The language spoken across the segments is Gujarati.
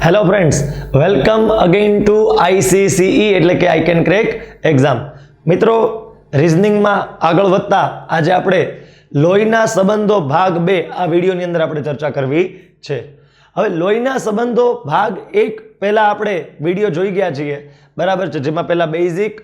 Hello friends, welcome again to ICCE એટલે કે આઈ કેન ક્રેક એક્ઝામ. મિત્રો, રિઝનિંગમાં આગળ વધતા આજે આપણે લોહીના સંબંધો ભાગ 2 આ વિડીયોની અંદર આપણે ચર્ચા કરવી છે. હવે લોહીના સંબંધો ભાગ 1 પહેલા આપણે વિડીયો જોઈ ગયા છીએ, બરાબર છે, જેમાં પહેલા બેઝિક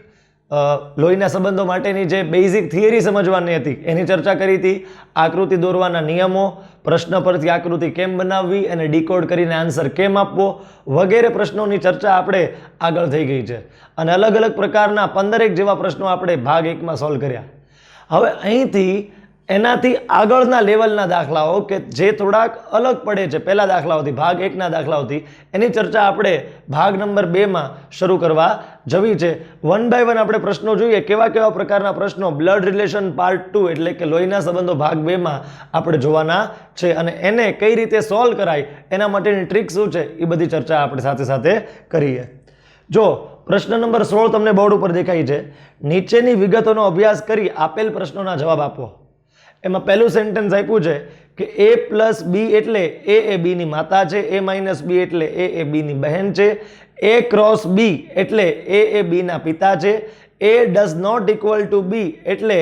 લોહીના સંબંધો માટેની જે બેઝિક થિયરી સમજવાની હતી એની ચર્ચા કરી હતી. આકૃતિ દોરવાના નિયમો, પ્રશ્ન પરથી આકૃતિ કેમ બનાવવી અને ડીકોડ કરીને આન્સર કેમ આપવો વગેરે પ્રશ્નોની ચર્ચા આપણે આગળ થઈ ગઈ છે અને અલગ અલગ પ્રકારના 15 જેવા પ્રશ્નો આપણે ભાગ 1માં સોલ્વ કર્યા. હવે અહીંથી એનાથી આગળના લેવલના દાખલાઓ કે જે થોડાક અલગ પડે છે પહેલા દાખલાઓથી, ભાગ 1ના દાખલાઓથી, એની ચર્ચા આપણે ભાગ નંબર 2માં શરૂ કરવા જવી છે. વન બાય વન આપણે પ્રશ્નો જોઈએ, કેવા કેવા પ્રકારના પ્રશ્નો બ્લડ રિલેશન પાર્ટ 2 એટલે કે લોહીના સંબંધો ભાગ 2માં આપણે જોવાના છે અને એને કઈ રીતે સોલ્વ કરાય એના માટેની ટ્રીક શું છે એ બધી ચર્ચા આપણે સાથે સાથે કરીએ. જો પ્રશ્ન નંબર 16 તમને બોર્ડ ઉપર દેખાય છે, નીચેની વિગતોનો અભ્યાસ કરી આપેલ પ્રશ્નોના જવાબ આપો. એમાં પહેલું સેન્ટેન્સ આપ્યું છે કે a પ્લસ બી એટલે એ બીની માતા છે, a માઇનસ બી એટલે એ બીની બહેન છે, a ક્રોસ બી એટલે એ બીના પિતા છે, a does not equal to B એટલે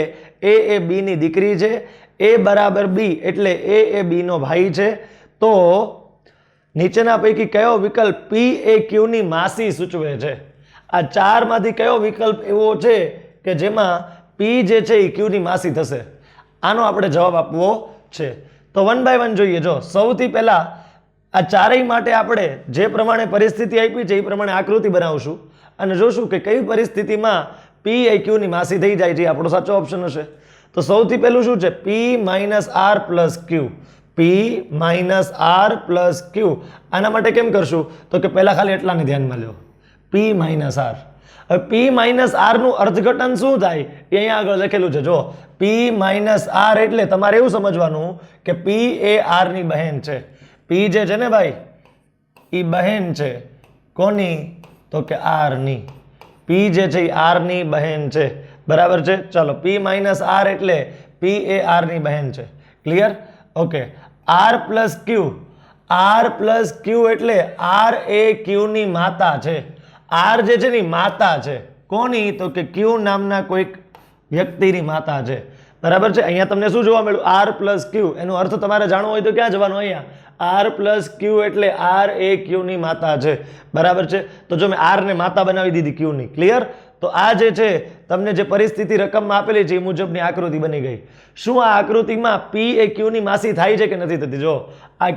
એ બીની દીકરી છે, a બરાબર બી એટલે એ બીનો ભાઈ છે. તો નીચેના પૈકી કયો વિકલ્પ p એ q ની માસી સૂચવે છે? આ ચારમાંથી કયો વિકલ્પ એવો છે કે જેમાં p જે છે એ q ની માસી થશે? આનો આપણે જવાબ આપવો છે. તો વન બાય વન જોઈએ. જો સૌથી પહેલા આ ચારેય માટે આપણે જે પ્રમાણે પરિસ્થિતિ આપી છે એ પ્રમાણે આકૃતિ બનાવશું અને જોશું કે કઈ પરિસ્થિતિમાં p એ q ની માસી થઈ જાય છે. આપણો સાચો ઓપ્શન હશે. તો સૌથી પહેલું શું છે? p માઇનસ આર પ્લસ ક્યુ. p માઇનસ આર પ્લસ ક્યુ. આના માટે કેમ કરશું? તો કે પહેલા ખાલી એટલાને ધ્યાનમાં લો, p માઇનસ આર. હવે p માઇનસ આર નું અર્થઘટન શું થાય એ અહીંયા આગળ લખેલું છે. જો p માઇનસ આર એટલે તમારે એવું સમજવાનું કે p એ આર ની બહેન છે. p જે છે ને ભાઈ એ બહેન છે કોની? તો કે આર ની. p જે છે એ આર ની બહેન છે, બરાબર છે. ચાલો, p માઇનસ આર એટલે p એ આર ની બહેન છે. ક્લિયર? ઓકે. r પ્લસ ક્યુ. r પ્લસ ક્યુ એટલે r એ ક્યુ ની માતા છે. r જે છે ને માતા છે કોની? તો કે ક્યુ નામના કોઈક વ્યક્તિની માતા છે, બરાબર છે. અહીંયા તમને શું જોવા મળ્યું? r પ્લસ ક્યુ. એનો અર્થ તમારે જાણવો હોય તો ક્યાં જવાનું? અહીંયા r પ્લસ ક્યુ એટલે r એ ક્યુ ની માતા છે, બરાબર છે. તો જો મેં r ને માતા બનાવી દીધી ક્યુ ની. ક્લિયર? તો આ જે છે તમને જે પરિસ્થિતિ રકમમાં આપેલી છે એ મુજબની આકૃતિ બની ગઈ. શું આ આકૃતિમાં p એ ક્યુ ની માસી થાય છે કે નથી થતી? જો આ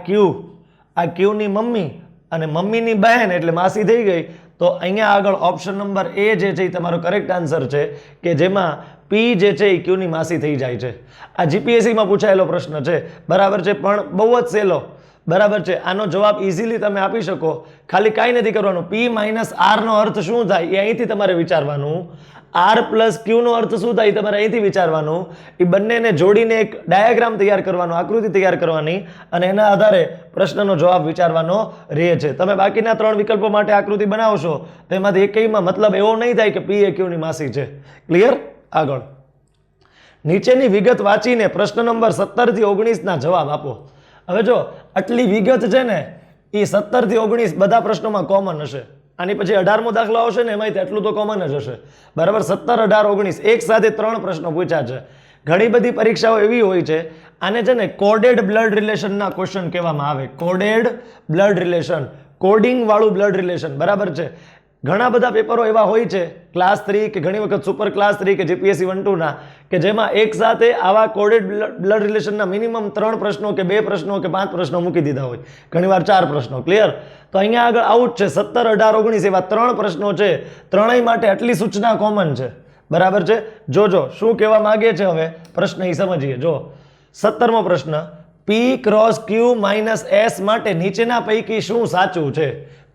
ક્યુ ની મમ્મી અને મમ્મીની બહેન એટલે માસી થઈ ગઈ. તો અહીંયા આગળ ઓપ્શન નંબર એ જે છે એ તમારો કરેક્ટ આન્સર છે કે જેમાં p જે છે એ q ની માસી થઈ જાય છે. આ જીપીએસસીમાં પૂછાયેલો પ્રશ્ન છે, બરાબર છે, પણ બહુ જ સહેલો, બરાબર છે. આનો જવાબ ઇઝીલી તમે આપી શકો. ખાલી કાંઈ નથી કરવાનું. p માઇનસ આર નો અર્થ શું થાય એ અહીંથી તમારે વિચારવાનું. r પ્લસ ક્યુ નો અર્થ શું થાય તમારે અહીંથી વિચારવાનું. એ બંનેને જોડીને એક ડાયાગ્રામ તૈયાર કરવાનો, આકૃતિ તૈયાર કરવાની અને એના આધારે પ્રશ્નનો જવાબ વિચારવાનો રહે છે. તમે બાકીના 3 વિકલ્પો માટે આકૃતિ બનાવશો તેમાંથી એકમાં મતલબ એવો નહીં થાય કે p એ q ની માસી છે. ક્લિયર? આગળ નીચેની વિગત વાંચીને પ્રશ્ન નંબર 17 થી 19 ના જવાબ આપો. હવે જો આટલી વિગત છે ને એ 17 થી 19 બધા પ્રશ્નોમાં કોમન હશે. આની પછી 18મો દાખલો આવશે ને એમાંથી એટલું તો કોમન જ હશે, બરાબર. 17, 18, 19 એક સાથે 3 પ્રશ્નો પૂછ્યા છે. ઘણી બધી પરીક્ષાઓ એવી હોય છે, આને છે ને કોડેડ બ્લડ રિલેશનના ક્વેશ્ચન કહેવામાં આવે. કોડેડ બ્લડ રિલેશન, કોડિંગ વાળું બ્લડ રિલેશન, બરાબર છે. ઘણા બધા પેપરો એવા હોય છે ક્લાસ 3 કે ઘણી વખત સુપર ક્લાસ 3 કે જીપીએસસી 1-2 ના કે જેમાં એક સાથે આવા કોડેડ બ્લડ રિલેશનના મિનિમમ 3 પ્રશ્નો કે 2 પ્રશ્નો કે 5 પ્રશ્નો મૂકી દીધા હોય, ઘણીવાર 4 પ્રશ્નો. ક્લિયર? તો અહીંયા આગળ આવું જ છે. 17, 18, 19 એવા 3 પ્રશ્નો છે. ત્રણેય માટે આટલી સૂચના કોમન છે, બરાબર છે. જોજો શું કહેવા માંગે છે હવે પ્રશ્ન એ સમજીએ. જો 17મો પ્રશ્ન, p cross q minus s માટે નીચેના પૈકી શું સાચું છે?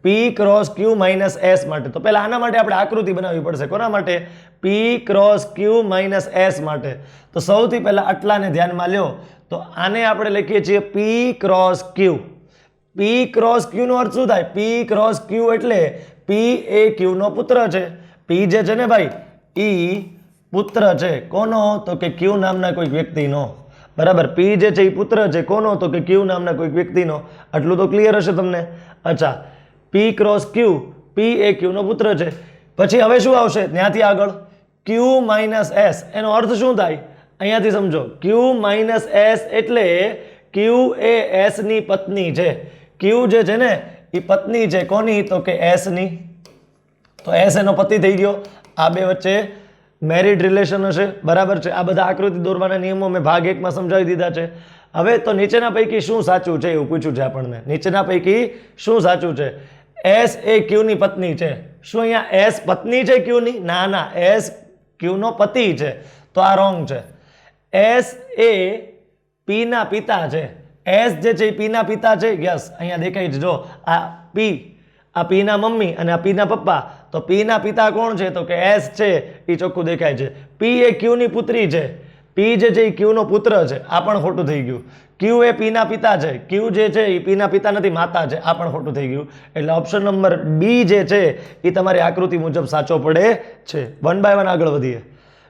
p cross q minus s માટે. તો પહેલા આના માટે આપણે આકૃતિ બનાવવી પડશે. કોના માટે? p cross q minus s માટે. તો સૌથી પહેલા આટલાને ધ્યાનમાં લ્યો. તો આને આપણે લખીએ છીએ p cross q. p cross q નો અર્થ શું થાય? p ક્રોસ q એટલે p એ q નો પુત્ર છે. p જે છે ને ભાઈ એ પુત્ર છે કોનો? તો કે q નામના કોઈક વ્યક્તિનો, બરાબર. p જે છે એ પુત્ર છે કોનો? તો કે q નામના કોઈક વ્યક્તિનો. આટલું તો ક્લિયર હશે તમને. અચ્છા, પી ક્રોસ ક્યુ, પી એ ક્યુનો પુત્ર છે. પછી હવે શું આવશે ત્યાંથી આગળ ક્યુ માઇનસ એસ, એનો અર્થ શું થાય અહીંયાથી સમજો. ક્યુ માઇનસ એસ એટલે ક્યુ એ એસ ની પત્ની છે. ક્યુ જે છે ને એ પત્ની છે કોની, તો કે એસ ની. તો એસ એનો પતિ થઈ ગયો. આ બે વચ્ચે મેરિડ રિલેશન હશે, બરાબર છે. આ બધા આકૃતિ દોરવાના નિયમો મેં ભાગ 1 માં સમજાવી દીધા છે. હવે તો નીચેના પૈકી શું સાચું છે એવું પૂછ્યું છે આપણને. નીચેના પૈકી શું સાચું છે? એસ એ ક્યુ ની પત્ની છે. શું અહીંયા એસ પત્ની છે ક્યુ ની? ના ના, એસ ક્યુ નો પતિ છે. તો આ રોંગ છે. એસ એ પી ના પિતા છે. એસ જે છે એ પી ના પિતા છે. યસ, અહીંયા દેખાય છે જો આ પી, આ પી ના મમ્મી અને આ પી ના પપ્પા. તો પી ના પિતા કોણ છે? તો કે એસ છે, એ ચોખ્ખું દેખાય છે. પી એ ક્યુ ની પુત્રી છે. પી જે છે એ ક્યુ નો પુત્ર છે. આ પણ ખોટું થઈ ગયું. ક્યુ એ પી ના પિતા છે. ક્યુ જે છે એ પી ના પિતા નથી, માતા છે. આ પણ ખોટું થઈ ગયું. એટલે ઓપ્શન નંબર બી જે છે એ તમારી આકૃતિ મુજબ સાચો પડે છે. 1 by 1 આગળ વધીએ.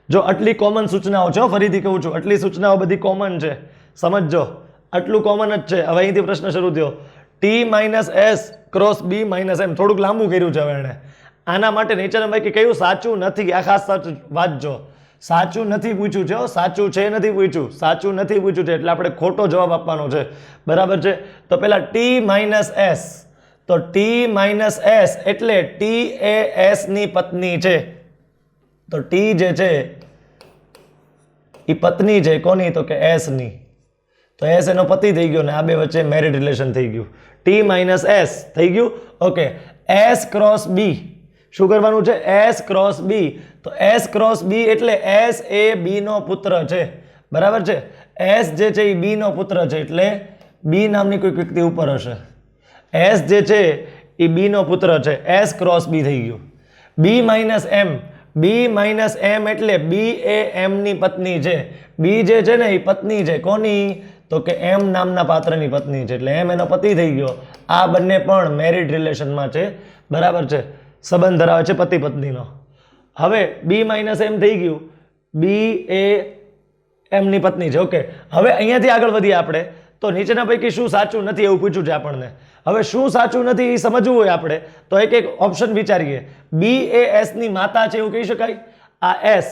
જો આટલી કોમન સૂચનાઓ છે, ફરીથી કહું છું, આટલી સૂચનાઓ બધી કોમન છે, સમજજો. આટલું કોમન જ છે. હવે અહીંથી પ્રશ્ન શરૂ થયો. T minus S cross B minus M. થોડુંક લાંબુ કર્યું છે હવે એણે. આના માટે નીચેના પૈકી કયું સાચું નથી, આ ખાસ સાચું વાંચજો. સાચું નથી પૂછ્યું છે, સાચું છે નથી પૂછ્યું, સાચું નથી પૂછ્યું છે, એટલે આપણે ખોટો જવાબ આપવાનો છે, બરાબર છે. તો પેલા ટી માઇનસ એસ, તો ટી માઇનસ એસ એટલે ટી એ એસ ની પત્ની છે. તો ટી જે છે એ પત્ની છે કોની? તો કે એસ ની. તો એસ એનો પતિ થઈ ગયો ને આ બે વચ્ચે મેરિડ રિલેશન થઈ ગયું. ટી માઇનસ એસ થઈ ગયું. Okay, S cross B. શું કરવાનું છે? S cross B. તો એસ ક્રોસ બી એટલે એસ એ બી નો પુત્ર છે, બરાબર છે. એસ જે છે એ બી નો પુત્ર છે એટલે બી નામની કોઈ વ્યક્તિ ઉપર હશે. એસ જે છે એ બી નો પુત્ર છે. એસ ક્રોસ બી થઈ ગયું. બી માઇનસ એમ. બી માઇનસ એમ એટલે બી એ એમ ની પત્ની છે. બી જે છે ને એ પત્ની છે કોની? તો કે એમ નામના પાત્રની પત્ની છે. એટલે એમ એનો પતિ થઈ ગયો. આ બંને પણ મેરિડ રિલેશનમાં છે, બરાબર છે. સંબંધ ધરાવે છે પતિ પત્નીનો. હવે બી માઇનસ એમ થઈ ગયું. બી એ એમની પત્ની છે. ઓકે, હવે અહીંયાથી આગળ વધીએ આપણે. તો નીચેના પૈકી શું સાચું નથી એવું પૂછ્યું છે આપણને. હવે શું સાચું નથી એ સમજવું હોય આપણે તો એક એક ઓપ્શન વિચારીએ. બી એ એસ ની માતા છે એવું કહી શકાય? આ એસ,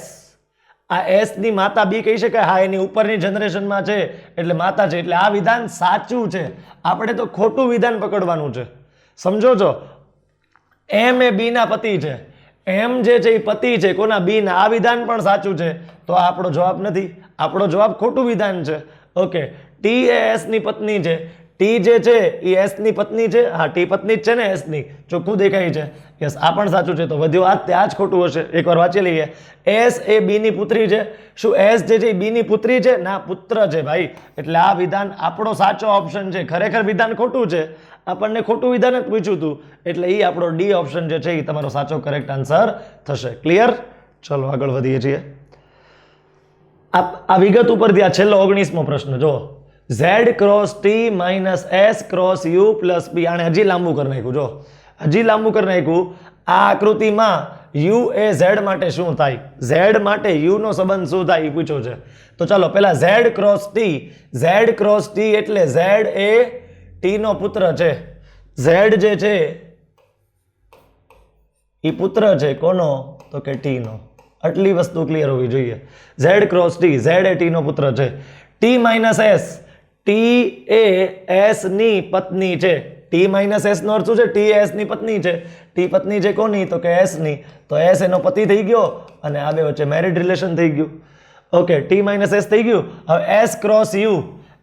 આ એસ ની માતા બી કહી શકાય? હા, એની ઉપરની જનરેશનમાં છે એટલે માતા છે. એટલે આ વિધાન સાચું છે. આપણે તો ખોટું વિધાન પકડવાનું છે, સમજો છો. એમ એ બી ના પતિ છે. એમ જે છે એ પતિ છે કોના? બી ના. આ વિધાન પણ સાચું છે. તો આ આપણો જવાબ નથી. આપણો જવાબ ખોટું વિધાન છે. ઓકે, ટી એ એસ ની પત્ની છે. ટી જે છે એ એસ ની પત્ની છે. હા, ટી પત્ની જ છે ને એસ ની, ચોખ્ખું દેખાય છે. યસ, આ પણ સાચું છે. તો વધ્યો આ જ ખોટું હશે. એકવાર વાંચી લઈએ. એસ એ બી ની પુત્રી છે. શું એસ જે છે એ બી ની પુત્રી છે? ના, પુત્ર છે ભાઈ. એટલે આ વિધાન આપણો સાચો ઓપ્શન છે. ખરેખર વિધાન ખોટું છે. આપણને ખોટું વિધાન જ પૂછ્યું હતું એટલે એ આપણો ડી ઓપ્શન જે છે એ તમારો સાચો કરેક્ટ આન્સર થશે. ક્લિયર? ચલો આગળ વધીએ છીએ. આ વિગત ઉપરથી આ છેલ્લો 19મો પ્રશ્ન જો. Z cross T minus S cross U plus B. આને હજી લાંબુ કરી નાખ્યું. જો હજી લાંબુ કરી નાખ્યું. આ આકૃતિમાં યુ એ ઝેડ માટે શું થાય? ઝેડ માટે યુ નો સંબંધ શું થાય એ પૂછ્યો છે. તો ચાલો પેલા Z cross T. Z cross T એટલે ઝેડ એ ટી નો પુત્ર છે. ઝેડ જે છે એ પુત્ર છે કોનો? તો કે ટી નો. આટલી વસ્તુ ક્લિયર હોવી જોઈએ. ઝેડ ક્રોસ ટી, ઝેડ એ ટી નો પુત્ર છે. ટી માઇનસ એસ, ટી એ એસ ની પત્ની છે. ટી માઇનસ એસ નો અર્થ શું છે? ટી એસ ની પત્ની છે. ટી પત્ની છે કોની? તો કે એસ ની. તો એસ એનો પતિ થઈ ગયો અને આ બે વચ્ચે મેરિડ રિલેશન થઈ ગયું. ઓકે, ટી માઇનસ એસ થઈ ગયું. હવે S cross you.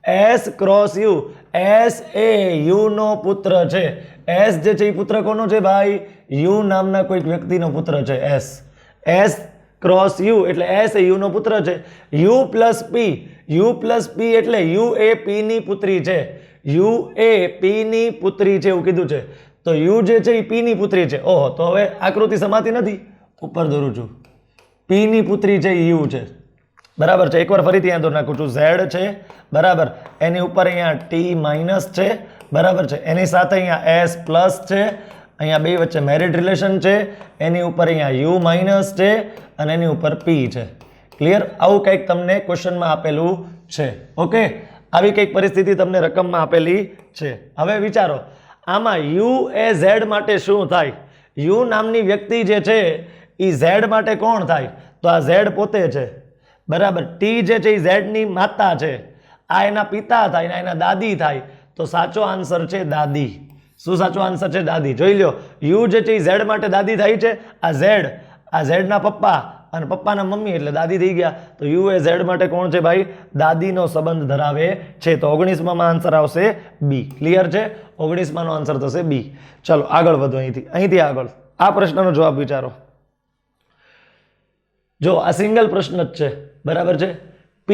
S cross you. S A you know પુત્ર છે. એસ જે છે એ પુત્ર કોનો છે ભાઈ? યુ નામના કોઈક વ્યક્તિનો પુત્ર છે એસ. એસ ક્રોસ યુ એટલે એસ એ યુ નો પુત્ર છે. You plus P. You plus પી એટલે યુ એ પી ની પુત્રી છે. યુ એ પી ની પુત્રી છે એવું કીધું છે. તો યુ જે છે એ પી ની પુત્રી છે. ઓહો, તો હવે આકૃતિ સમાતી નથી. ઉપર દોરું છું. પી ની પુત્રી છે એ યુ છે, બરાબર છે. એકવાર ફરીથી અહીંયા દોર નાખું છું. ઝેડ છે, બરાબર. એની ઉપર અહીંયા ટી માઇનસ છે, બરાબર છે. એની સાથે અહીંયા એસ પ્લસ છે. અહીંયા બે વચ્ચે મેરિડ રિલેશન છે. એની ઉપર અહીંયા યુ માઇનસ છે અને એની ઉપર પી છે. ક્લિયર? આવું કંઈક તમને ક્વેશ્ચનમાં આપેલું છે. ઓકે, આવી કંઈક પરિસ્થિતિ તમને રકમમાં આપેલી છે. હવે વિચારો આમાં યુ એ ઝેડ માટે શું થાય? યુ નામની વ્યક્તિ જે છે એ ઝેડ માટે કોણ થાય? તો આ ઝેડ પોતે છે, બરાબર. ટી જે છે એ ઝેડની માતા છે, આ એના પિતા થાય ને એના દાદી થાય. તો સાચો આન્સર છે દાદી. શું સાચો આન્સર છે? દાદી. જોઈ લો, યુ જે છે એ ઝેડ માટે દાદી થાય છે. આ ઝેડના પપ્પા અને પપ્પાના મમ્મી એટલે દાદી થઈ ગયા. તો યુ એ ઝેડ માટે કોણ છે ભાઈ? દાદીનો સંબંધ ધરાવે છે. તો 19માં આન્સર આવશે બી. ક્લિયર છે? 19માંનો આન્સર થશે બી. ચલો આગળ વધો. અહીંથી આગળ આ પ્રશ્નનો જવાબ વિચારો. જો આ સિંગલ પ્રશ્ન જ છે, બરાબર છે. $P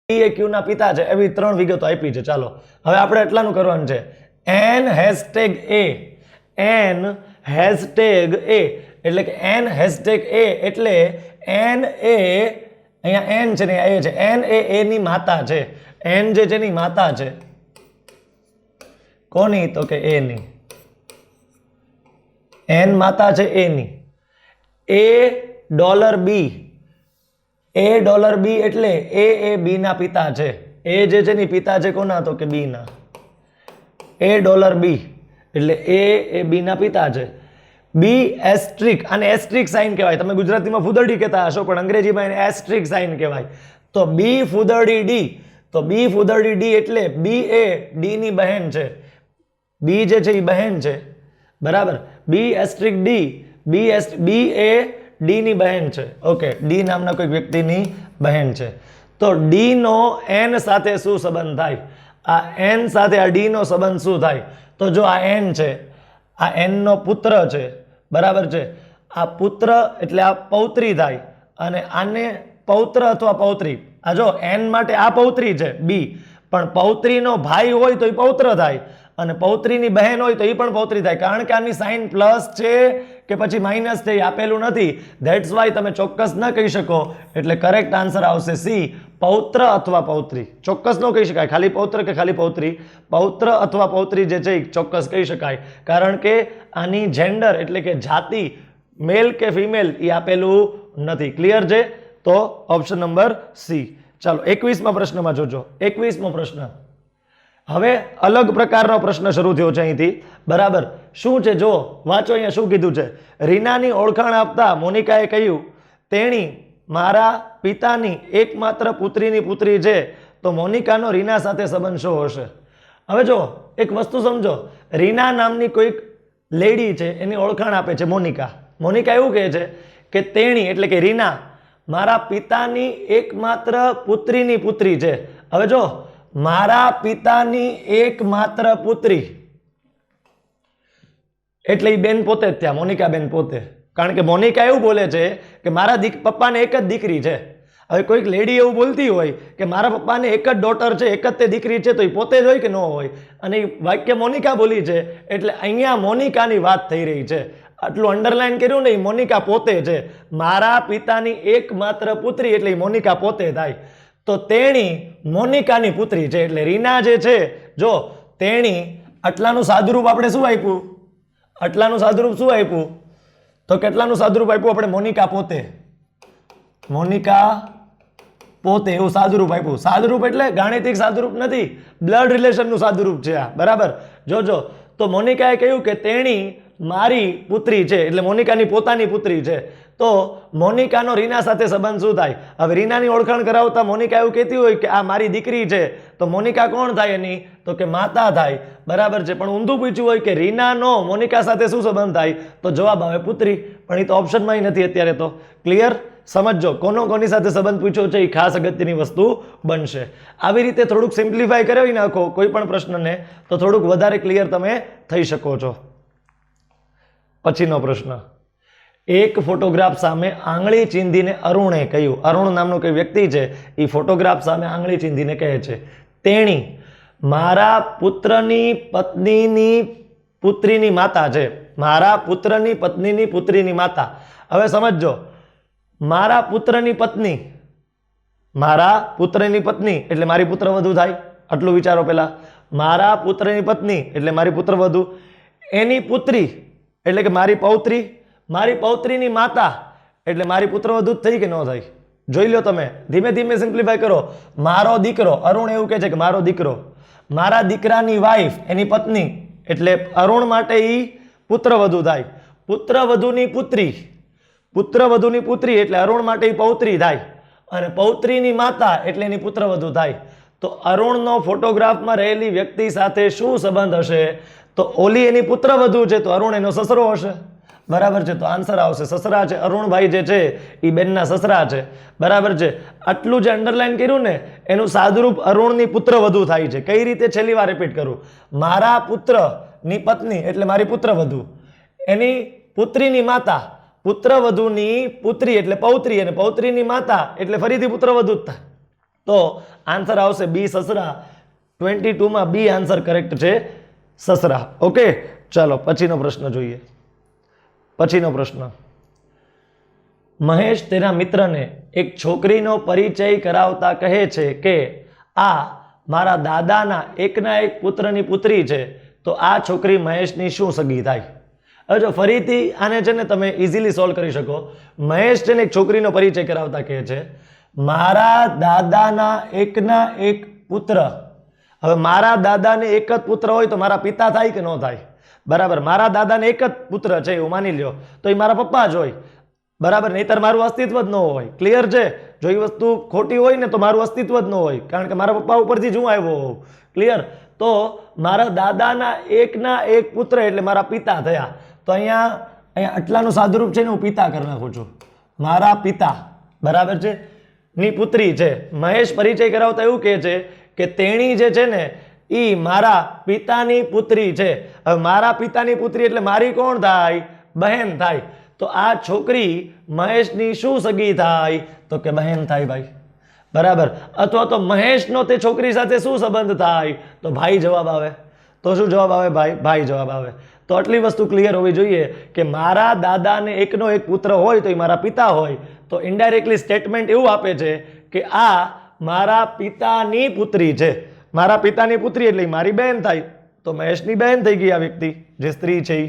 એ ક્યુ ના પિતા છે, એવી 3 વિગતો આપી છે. ચાલો હવે આપણે એટલાનું કરવાનું છે. N#A એટલે કે N#A એટલે N એ અહીંયા N છે ને A છે. N એ A ની માતા છે. N જે છે એની માતા છે. કોની? તો કે A ની. N માતા છે A ની. $B એટલે A એ B ના પિતા છે. A જે છે ને પિતા છે કોના? તો કે B ના. $B એટલે A એ B ના પિતા છે. B એસ્ટ્રિક, આને એસ્ટ્રિક સાઇન કહેવાય. તમે ગુજરાતીમાં ફૂદરડી કહેતા હશો, પણ અંગ્રેજીમાં એને એસ્ટ્રિક સાઇન કહેવાય. તો B ફૂદરડી D. તો B ફૂદરડી D એટલે B એ D ની બહેન છે. B જે છે એ બહેન છે, બરાબર. B એસ્ટ્રિક D, B એ D ની બહેન છે. ઓકે, D નામના કોઈ વ્યક્તિની બહેન છે. તો D નો N સાથે શું સંબંધ થાય? આ N સાથે આ D નો સંબંધ શું થાય? તો જો આ N છે, આ N નો પુત્ર છે, બરાબર છે. આ પુત્ર એટલે આ પૌત્રી થાય, અને આને પૌત્ર અથવા પૌત્રી. આ જો N માટે આ પૌત્રી છે B, પણ પૌત્રીનો ભાઈ હોય તો એ પૌત્ર થાય, અને પૌત્રીની બહેન હોય તો એ પણ પૌત્રી થાય. કારણ કે આની સાઇન પ્લસ છે કે પછી માઇનસ છે એ આપેલું નથી. ધેટ્સ વાય તમે ચોક્કસ ન કહી શકો. એટલે કરેક્ટ આન્સર આવશે સી, પૌત્ર અથવા પૌત્રી. ચોક્કસ ન કહી શકાય ખાલી પૌત્ર કે ખાલી પૌત્રી. પૌત્ર અથવા પૌત્રી જે છે એ ચોક્કસ કહી શકાય, કારણ કે આની જેન્ડર એટલે કે જાતિ મેલ કે ફિમેલ એ આપેલું નથી. ક્લિયર છે? તો ઓપ્શન નંબર સી. ચાલો 21મા પ્રશ્નમાં જોજો. 21મો પ્રશ્ન. હવે અલગ પ્રકારનો પ્રશ્ન શરૂ થયો છે અહીંથી, બરાબર. શું છે જો વાંચો, અહીંયા શું કીધું છે? રીનાની ઓળખાણ આપતા મોનિકાએ કહ્યું, તેણી મારા પિતાની એકમાત્ર પુત્રીની પુત્રી છે. તો મોનિકાનો રીના સાથે સંબંધ શું હશે? હવે જો એક વસ્તુ સમજો. રીના નામની કોઈક લેડી છે, એની ઓળખાણ આપે છે મોનિકા. મોનિકા એવું કહે છે કે તેણી એટલે કે રીના મારા પિતાની એકમાત્ર પુત્રીની પુત્રી છે. હવે જો મારા પિતાની એકમાત્ર પુત્રી એટલે એ બેન પોતે જ થયા, મોનિકા બેન પોતે. કારણ કે મોનિકા એવું બોલે છે કે મારા પપ્પાને એક જ દીકરી છે. હવે કોઈક લેડી એવું બોલતી હોય કે મારા પપ્પાને એક જ ડોટર છે, એક જ તે દીકરી છે, તો એ પોતે જ હોય કે ન હોય? અને એ વાક્ય મોનિકા બોલી છે, એટલે અહીંયા મોનિકાની વાત થઈ રહી છે. આટલું અંડરલાઈન કર્યું ને, મોનિકા પોતે છે. મારા પિતાની એકમાત્ર પુત્રી એટલે મોનિકા પોતે થાય. તો તેણી મોનિકાની પુત્રી છે, એટલે રીના જે છે, જો તેણી, આટલાનું સાદુરૂપ આપણે શું આપ્યું? આટલાનું સાદુરૂપ શું આપ્યું? તો કેટલાનું સાદુરૂપ આપ્યું આપણે? મોનિકા પોતે. મોનિકા પોતે એવું સાદુરૂપ આપ્યું. સાદુરૂપ એટલે ગાણિતિક સાદુરૂપ નથી, બ્લડ રિલેશનનું સાદુરૂપ છે આ, બરાબર. જોજો, તો મોનિકાએ કહ્યું કે તેણી મારી પુત્રી છે, એટલે મોનિકાની પોતાની પુત્રી છે. તો મોનિકાનો રીના સાથે સંબંધ શું થાય? હવે રીનાની ઓળખાણ કરાવતા મોનિકા એવું કહેતી હોય કે આ મારી દીકરી છે, તો મોનિકા કોણ થાય એની? તો કે માતા થાય, બરાબર છે. પણ ઊંધું પૂછ્યું હોય કે રીનાનો મોનિકા સાથે શું સંબંધ થાય? તો જવાબ આવે પુત્રી. પણ એ તો ઓપ્શનમાં નથી અત્યારે. તો ક્લિયર? સમજો કોની સાથે સંબંધ પૂછ્યો છે, એ ખાસ અગત્યની વસ્તુ બનશે. આવી રીતે થોડુંક સિમ્પ્લિફાય કરાવી નાખો કોઈ પણ પ્રશ્નને, તો થોડુંક વધારે ક્લિયર તમે થઈ શકો છો. પછીનો પ્રશ્ન. એક ફોટોગ્રાફ સામે આંગળી ચીંધીને અરુણે કહ્યું, અરુણ નામનો કોઈ વ્યક્તિ છે, એ ફોટોગ્રાફ સામે આંગળી ચીંધીને કહે છે, તેણી મારા પુત્રની પત્નીની પુત્રીની માતા છે. મારા પુત્રની પત્નીની પુત્રીની માતા. હવે સમજો, મારા પુત્રની પત્ની, મારા પુત્રની પત્ની એટલે મારી પુત્રવધુ થાય. આટલું વિચારો પહેલા. મારા પુત્રની પત્ની એટલે મારી પુત્રવધુ, એની પુત્રી એટલે કે મારી પૌત્રી, મારી પૌત્રીની માતા એટલે મારી પુત્રવધુ થઈ કે ન થઈ? જોઈ લો તમે, ધીમે ધીમે સિમ્પ્લિફાય કરો. મારો દીકરો, અરુણ એવું કહે છે કે મારો દીકરો, મારા દીકરાની વાઈફ એની પત્ની એટલે અરુણ માટે ઈ પુત્રવધુ થાય. પુત્રવધુની પુત્રી એટલે અરુણ માટે ઈ પૌત્રી થાય અને પૌત્રીની માતા એટલે એની પુત્રવધુ થાય. તો અરુણનો ફોટોગ્રાફમાં રહેલી વ્યક્તિ સાથે શું સંબંધ હશે? તો ઓલી એની પુત્રવધુ છે તો અરુણ એનો સસરો હશે. બરાબર છે, તો આન્સર આવશે સસરા છે. અરુણભાઈ જે છે એ બેનના સસરા છે. બરાબર છે. આટલું જે અંડરલાઈન કર્યું ને એનું સાદુરૂપ અરુણની પુત્રવધુ થાય છે. કઈ રીતે? છેલ્લી વાર રિપીટ કરું. મારા પુત્રની પત્ની એટલે મારી પુત્રવધુ, એની પુત્રીની માતા, પુત્રવધુની પુત્રી એટલે પૌત્રી, અને પૌત્રીની માતા એટલે ફરીથી પુત્રવધુ જ થાય. તો આન્સર આવશે બી સસરા. 22 બી આન્સર કરેક્ટ છે, સસરા. ઓકે, ચાલો પછીનો પ્રશ્ન જોઈએ. પછીનો પ્રશ્ન, મહેશ તેના મિત્રને એક છોકરીનો પરિચય કરાવતા કહે છે કે આ મારા દાદાના એકના એક પુત્રની પુત્રી છે. તો આ છોકરી મહેશની શું સગી થાય? હવે જો ફરીથી આને છે ને તમે ઇઝીલી સોલ્વ કરી શકો. મહેશ છે ને એક છોકરીનો પરિચય કરાવતા કહે છે મારા દાદાના એકના એક પુત્ર. હવે મારા દાદાને એક જ પુત્ર હોય તો મારા પિતા થાય કે ન થાય? બરાબર, મારા દાદાને એક જ પુત્ર છે એવું માની લ્યો તો એ મારા પપ્પા જ હોય. બરાબર, નહીતર મારું અસ્તિત્વ જ ન હોય. ક્લિયર છે? જો એ વસ્તુ ખોટી હોય ને તો મારું અસ્તિત્વ જ ન હોય, કારણ કે મારા પપ્પા ઉપરથી જ હું આવ્યો હોઉં. ક્લિયર? તો મારા દાદાના એકના એક પુત્ર એટલે મારા પિતા થયા. તો અહીંયા આટલાનું સાદુરૂપ છે ને હું પિતા કરી નાખું છું. મારા પિતા, બરાબર છે, ની પુત્રી છે. મહેશ પરિચય કરાવતા એવું કહે છે કે તેણી જે છે ને ઈ મારા પિતાની પુત્રી છે. હવે મારા પિતાની પુત્રી એટલે મારી કોણ થાય? બહેન થાય. તો આ છોકરી મહેશની શું સગી થાય? તો કે બહેન થાય ભાઈ. બરાબર, અથવા તો મહેશનો તે છોકરી સાથે શું સંબંધ થાય? તો ભાઈ જવાબ આવે. તો શું જવાબ આવે? ભાઈ જવાબ આવે. તો આટલી વસ્તુ ક્લિયર હોવી જોઈએ કે મારા દાદાને એકનો એક પુત્ર હોય તો એ મારા પિતા હોય. તો ઇનડાયરેક્ટલી સ્ટેટમેન્ટ એવું આપે છે કે આ મારા પિતાની પુત્રી છે. મારા પિતાની પુત્રી એટલે મારી બહેન થાય. તો મહેશની બહેન થઈ ગઈ આ વ્યક્તિ જે સ્ત્રી છે એ.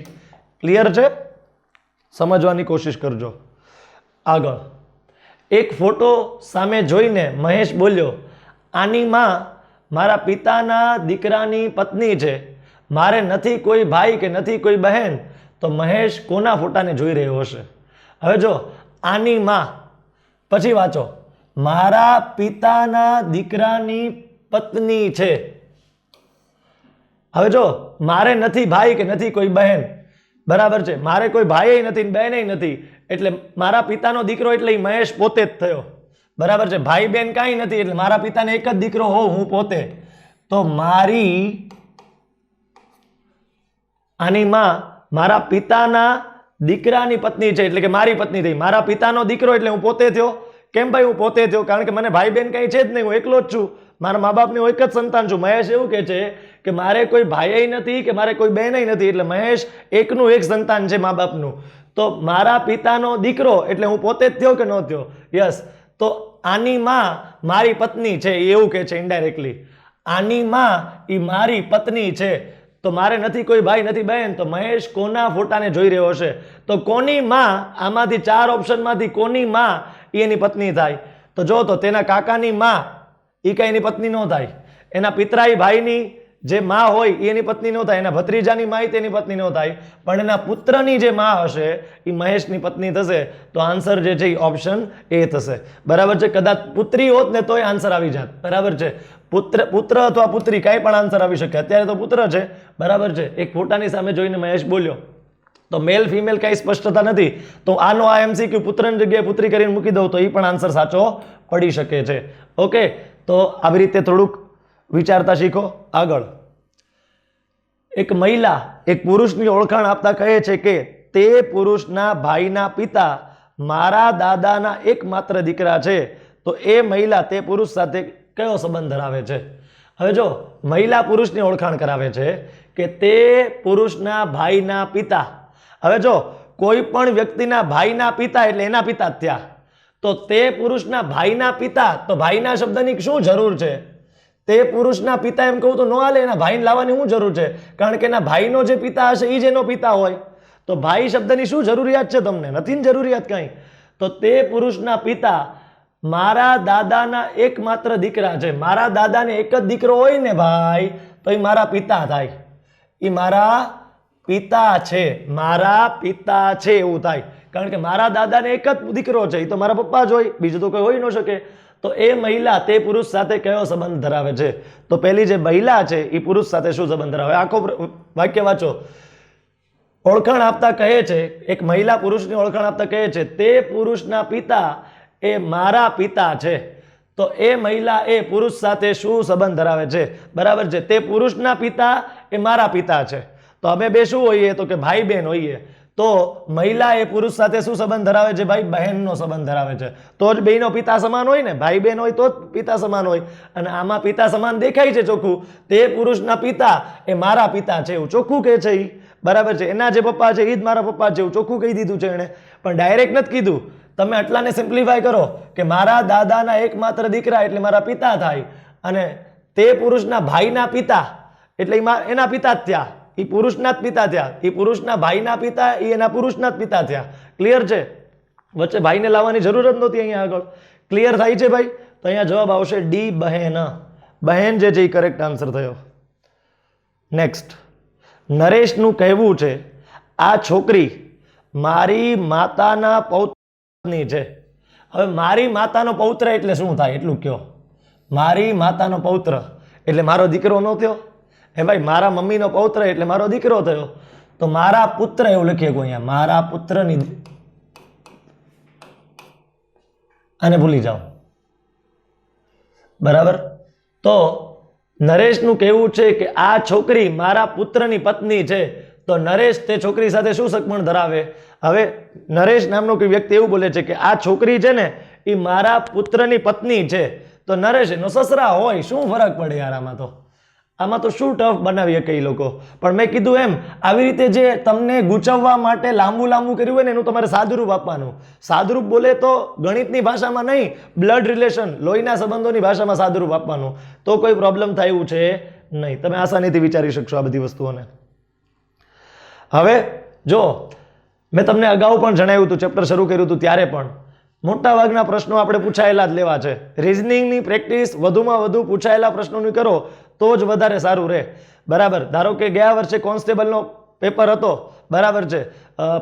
ક્લિયર છે? સમજવાની કોશિશ કરજો. આગળ, એક ફોટો સામે જોઈને મહેશ બોલ્યો આની માં મારા પિતાના દીકરાની પત્ની છે. મારે નથી કોઈ ભાઈ કે નથી કોઈ બહેન. તો મહેશ કોના ફોટાને જોઈ રહ્યો હશે? હવે જો આની માં, પછી વાંચો મારા પિતાના દીકરાની પત્ની છે. હવે જો મારે નથી ભાઈ કે નથી કોઈ બહેન. બરાબર છે, મારે કોઈ ભાઈ નથી બહેન નથી, એટલે મારા પિતાનો દીકરો એટલે મહેશ પોતે જ થયો. બરાબર છે, ભાઈ બહેન કાંઈ નથી એટલે મારા પિતાને એક જ દીકરો હોઉં હું પોતે. તો મારી આની માં મારા પિતાના દીકરાની પત્ની છે એટલે કે મારી પત્ની થઈ. મારા પિતાનો દીકરો એટલે હું પોતે થયો. કેમ ભાઈ હું પોતે થયો? કારણ કે મને ભાઈ બહેન કંઈ છે જ નહીં, હું એકલો જ છું. મારા મા બાપની હું એક જ સંતાન છું. મહેશ એવું કહે છે કે મારે કોઈ ભાઈ નથી કે મારે કોઈ બહેન નથી, એટલે મહેશ એકનું એક સંતાન છે મા બાપનું. તો મારા પિતાનો દીકરો એટલે હું પોતે જ થયો કે ન થયો? યસ. તો આની માં મારી પત્ની છે એવું કહે છે ઇનડાયરેક્ટલી. આની માં એ મારી પત્ની છે. તો મારે નથી કોઈ ભાઈ નથી બહેન. તો મહેશ કોના ફોટાને જોઈ રહ્યો હશે? તો કોની માં? આમાંથી 4 ઓપ્શનમાંથી કોની માં એની પત્ની થાય? તો જો તો તેના કાકાની માં એ કઈ એની પત્ની ન થાય. એના પિતરાઈ ભાઈની જે માં હોય એની પત્ની ન થાય. એના ભત્રીજાની માં તેની પત્ની ન થાય. પણ એના પુત્રની જે માં હશે એ મહેશની પત્ની થશે. તો આન્સર જે છે એ ઓપ્શન એ થશે. બરાબર છે. કદાચ પુત્રી હોત ને તોય આન્સર આવી જાત. બરાબર છે. પુત્ર અથવા પુત્રી કાંઈ પણ આન્સર આવી શકે. અત્યારે તો પુત્ર છે. બરાબર છે. એક ફોટાની સામે જોઈને મહેશ બોલ્યો. તો મેલ ફિમેલ કાંઈ સ્પષ્ટતા નથી. તો આનો આ MCQ પુત્રની જગ્યાએ પુત્રી કરીને મૂકી દઉં તો એ પણ આન્સર સાચો પડી શકે છે. ઓકે, તો આવી રીતે થોડુંક વિચારતા શીખો. આગળ, એક મહિલા એક પુરુષની ઓળખાણ આપતા કહે છે કે તે પુરુષના ભાઈના પિતા મારા દાદાના એકમાત્ર દીકરા છે. તો એ મહિલા તે પુરુષ સાથે કયો સંબંધ ધરાવે છે? હવે જો મહિલા પુરુષની ઓળખાણ કરાવે છે કે તે પુરુષના ભાઈના પિતા. હવે જો કોઈ પણ વ્યક્તિના ભાઈના પિતા એટલે એના પિતા જ થયા. તો તે પુરુષના ભાઈના પિતા, તો ભાઈના શબ્દની શું જરૂર છે? તે પુરુષના પિતા એમ કહું તો ન હાલે. એના ભાઈને લાવવાની શું જરૂર છે? કારણ કે એના ભાઈનો જે પિતા હશે એ જ એનો પિતા હોય. તો ભાઈ શબ્દની શું જરૂરિયાત છે તમને? નથી ને જરૂરિયાત કાંઈ. તો તે પુરુષના પિતા મારા દાદાના એકમાત્ર દીકરા છે. મારા દાદાને એક જ દીકરો હોય ને ભાઈ તો એ મારા પિતા થાય. એ મારા પિતા છે. મારા પિતા છે એવું થાય. કારણ કે મારા દાદાને એક જ દીકરો છે, એ તો મારા પપ્પા જ હોય, બીજું તો કોઈ હોઈ ન શકે. તો એ મહિલા તે પુરુષ સાથે કયો સંબંધ ધરાવે છે? તો પહેલી જે મહિલા છે એ પુરુષ સાથે શું સંબંધ ધરાવે? આખો વાક્ય વાંચો. ઓળખાણ આપતા કહે છે, એક મહિલા પુરુષની ઓળખાણ આપતા કહે છે, તે પુરુષના પિતા એ મારા પિતા છે. તો એ મહિલા એ પુરુષ સાથે શું સંબંધ ધરાવે છે? બરાબર છે, તે પુરુષના પિતા એ મારા પિતા છે. તો અમે બે શું હોઈએ? તો કે ભાઈ બહેન હોઈએ. તો મહિલા એ પુરુષ સાથે શું સંબંધ ધરાવે છે? ભાઈ બહેનનો સંબંધ ધરાવે છે. તો જ બેનો પિતા સમાન હોય ને. ભાઈ બહેન હોય તો જ પિતા સમાન હોય. અને આમાં પિતા સમાન દેખાય છે ચોખ્ખું. તે પુરુષના પિતા એ મારા પિતા છે એવું ચોખ્ખું કહે છે એ. બરાબર છે, એના જે પપ્પા છે એ જ મારા પપ્પા છે એવું ચોખ્ખું કહી દીધું છે એણે. પણ ડાયરેક્ટ નથી કીધું. તમે આટલાને સિમ્પ્લિફાય કરો કે મારા દાદાના એકમાત્ર દીકરા એટલે મારા પિતા થાય, અને તે પુરુષના ભાઈના પિતા એટલે એના પિતા જ થયા. એ પુરુષના જ પિતા થયા. એ પુરુષના ભાઈના પિતા એ એના પુરુષના જ પિતા થયા. ક્લિયર છે? વચ્ચે ભાઈને લાવવાની જરૂર જ નહોતી અહીંયા આગળ. ક્લિયર થાય છે ભાઈ? તો અહીંયા જવાબ આવશે ડી, બહેન. બહેન જે છે એ કરેક્ટ આન્સર થયો. નેક્સ્ટ, નરેશનું કહેવું છે આ છોકરી મારી માતાના પૌત્રની છે. હવે મારી માતાનો પૌત્ર એટલે શું થાય એટલું કયો? મારી માતાનો પૌત્ર એટલે મારો દીકરો ન થયો? હે ભાઈ, મારા મમ્મીનો પૌત્ર એટલે મારો દીકરો થયો. તો મારા પુત્ર એવું લખીએ અહીંયા. મારા પુત્રની, આને ભૂલી જાઓ. બરાબર. તો નરેશનું કહેવું છે કે આ છોકરી મારા પુત્રની પત્ની છે. તો નરેશ તે છોકરી સાથે શું સગપણ ધરાવે? હવે નરેશ નામનો કોઈ વ્યક્તિ એવું બોલે છે કે આ છોકરી છે ને એ મારા પુત્રની પત્ની છે. તો નરેશ એનો સસરા હોય. શું ફરક પડે યાર આમાં? તો આમાં તો શું ટફ બનાવી શકે એ લોકો. પણ મેં કીધું એમ, આવી રીતે જે તમને ગૂંચવવા માટે લાંબુ લાંબુ કર્યું હોય ને એનું તમારે સાદુરૂપ આપવાનું. સાદુરૂપ બોલે તો ગણિતની ભાષામાં નહીં, બ્લડ રિલેશન, લોહીના સંબંધોની ભાષામાં સાદુરૂપ આપવાનું. તો કોઈ પ્રોબ્લેમ થાય એવું છે નહીં. તમે આસાનીથી વિચારી શકશો આ બધી વસ્તુઓને. હવે જો મેં તમને અગાઉ પણ જણાવ્યું હતું, ચેપ્ટર શરૂ કર્યું હતું ત્યારે પણ, મોટાભાગના પ્રશ્નો આપણે પૂછાયેલા જ લેવા છે. રિઝનિંગની પ્રેક્ટિસ વધુમાં વધુ પૂછાયેલા પ્રશ્નોની કરો તો જ વધારે સારું રહે. બરાબર. ધારો કે ગયા વર્ષે કોન્સ્ટેબલનો પેપર હતો. બરાબર છે,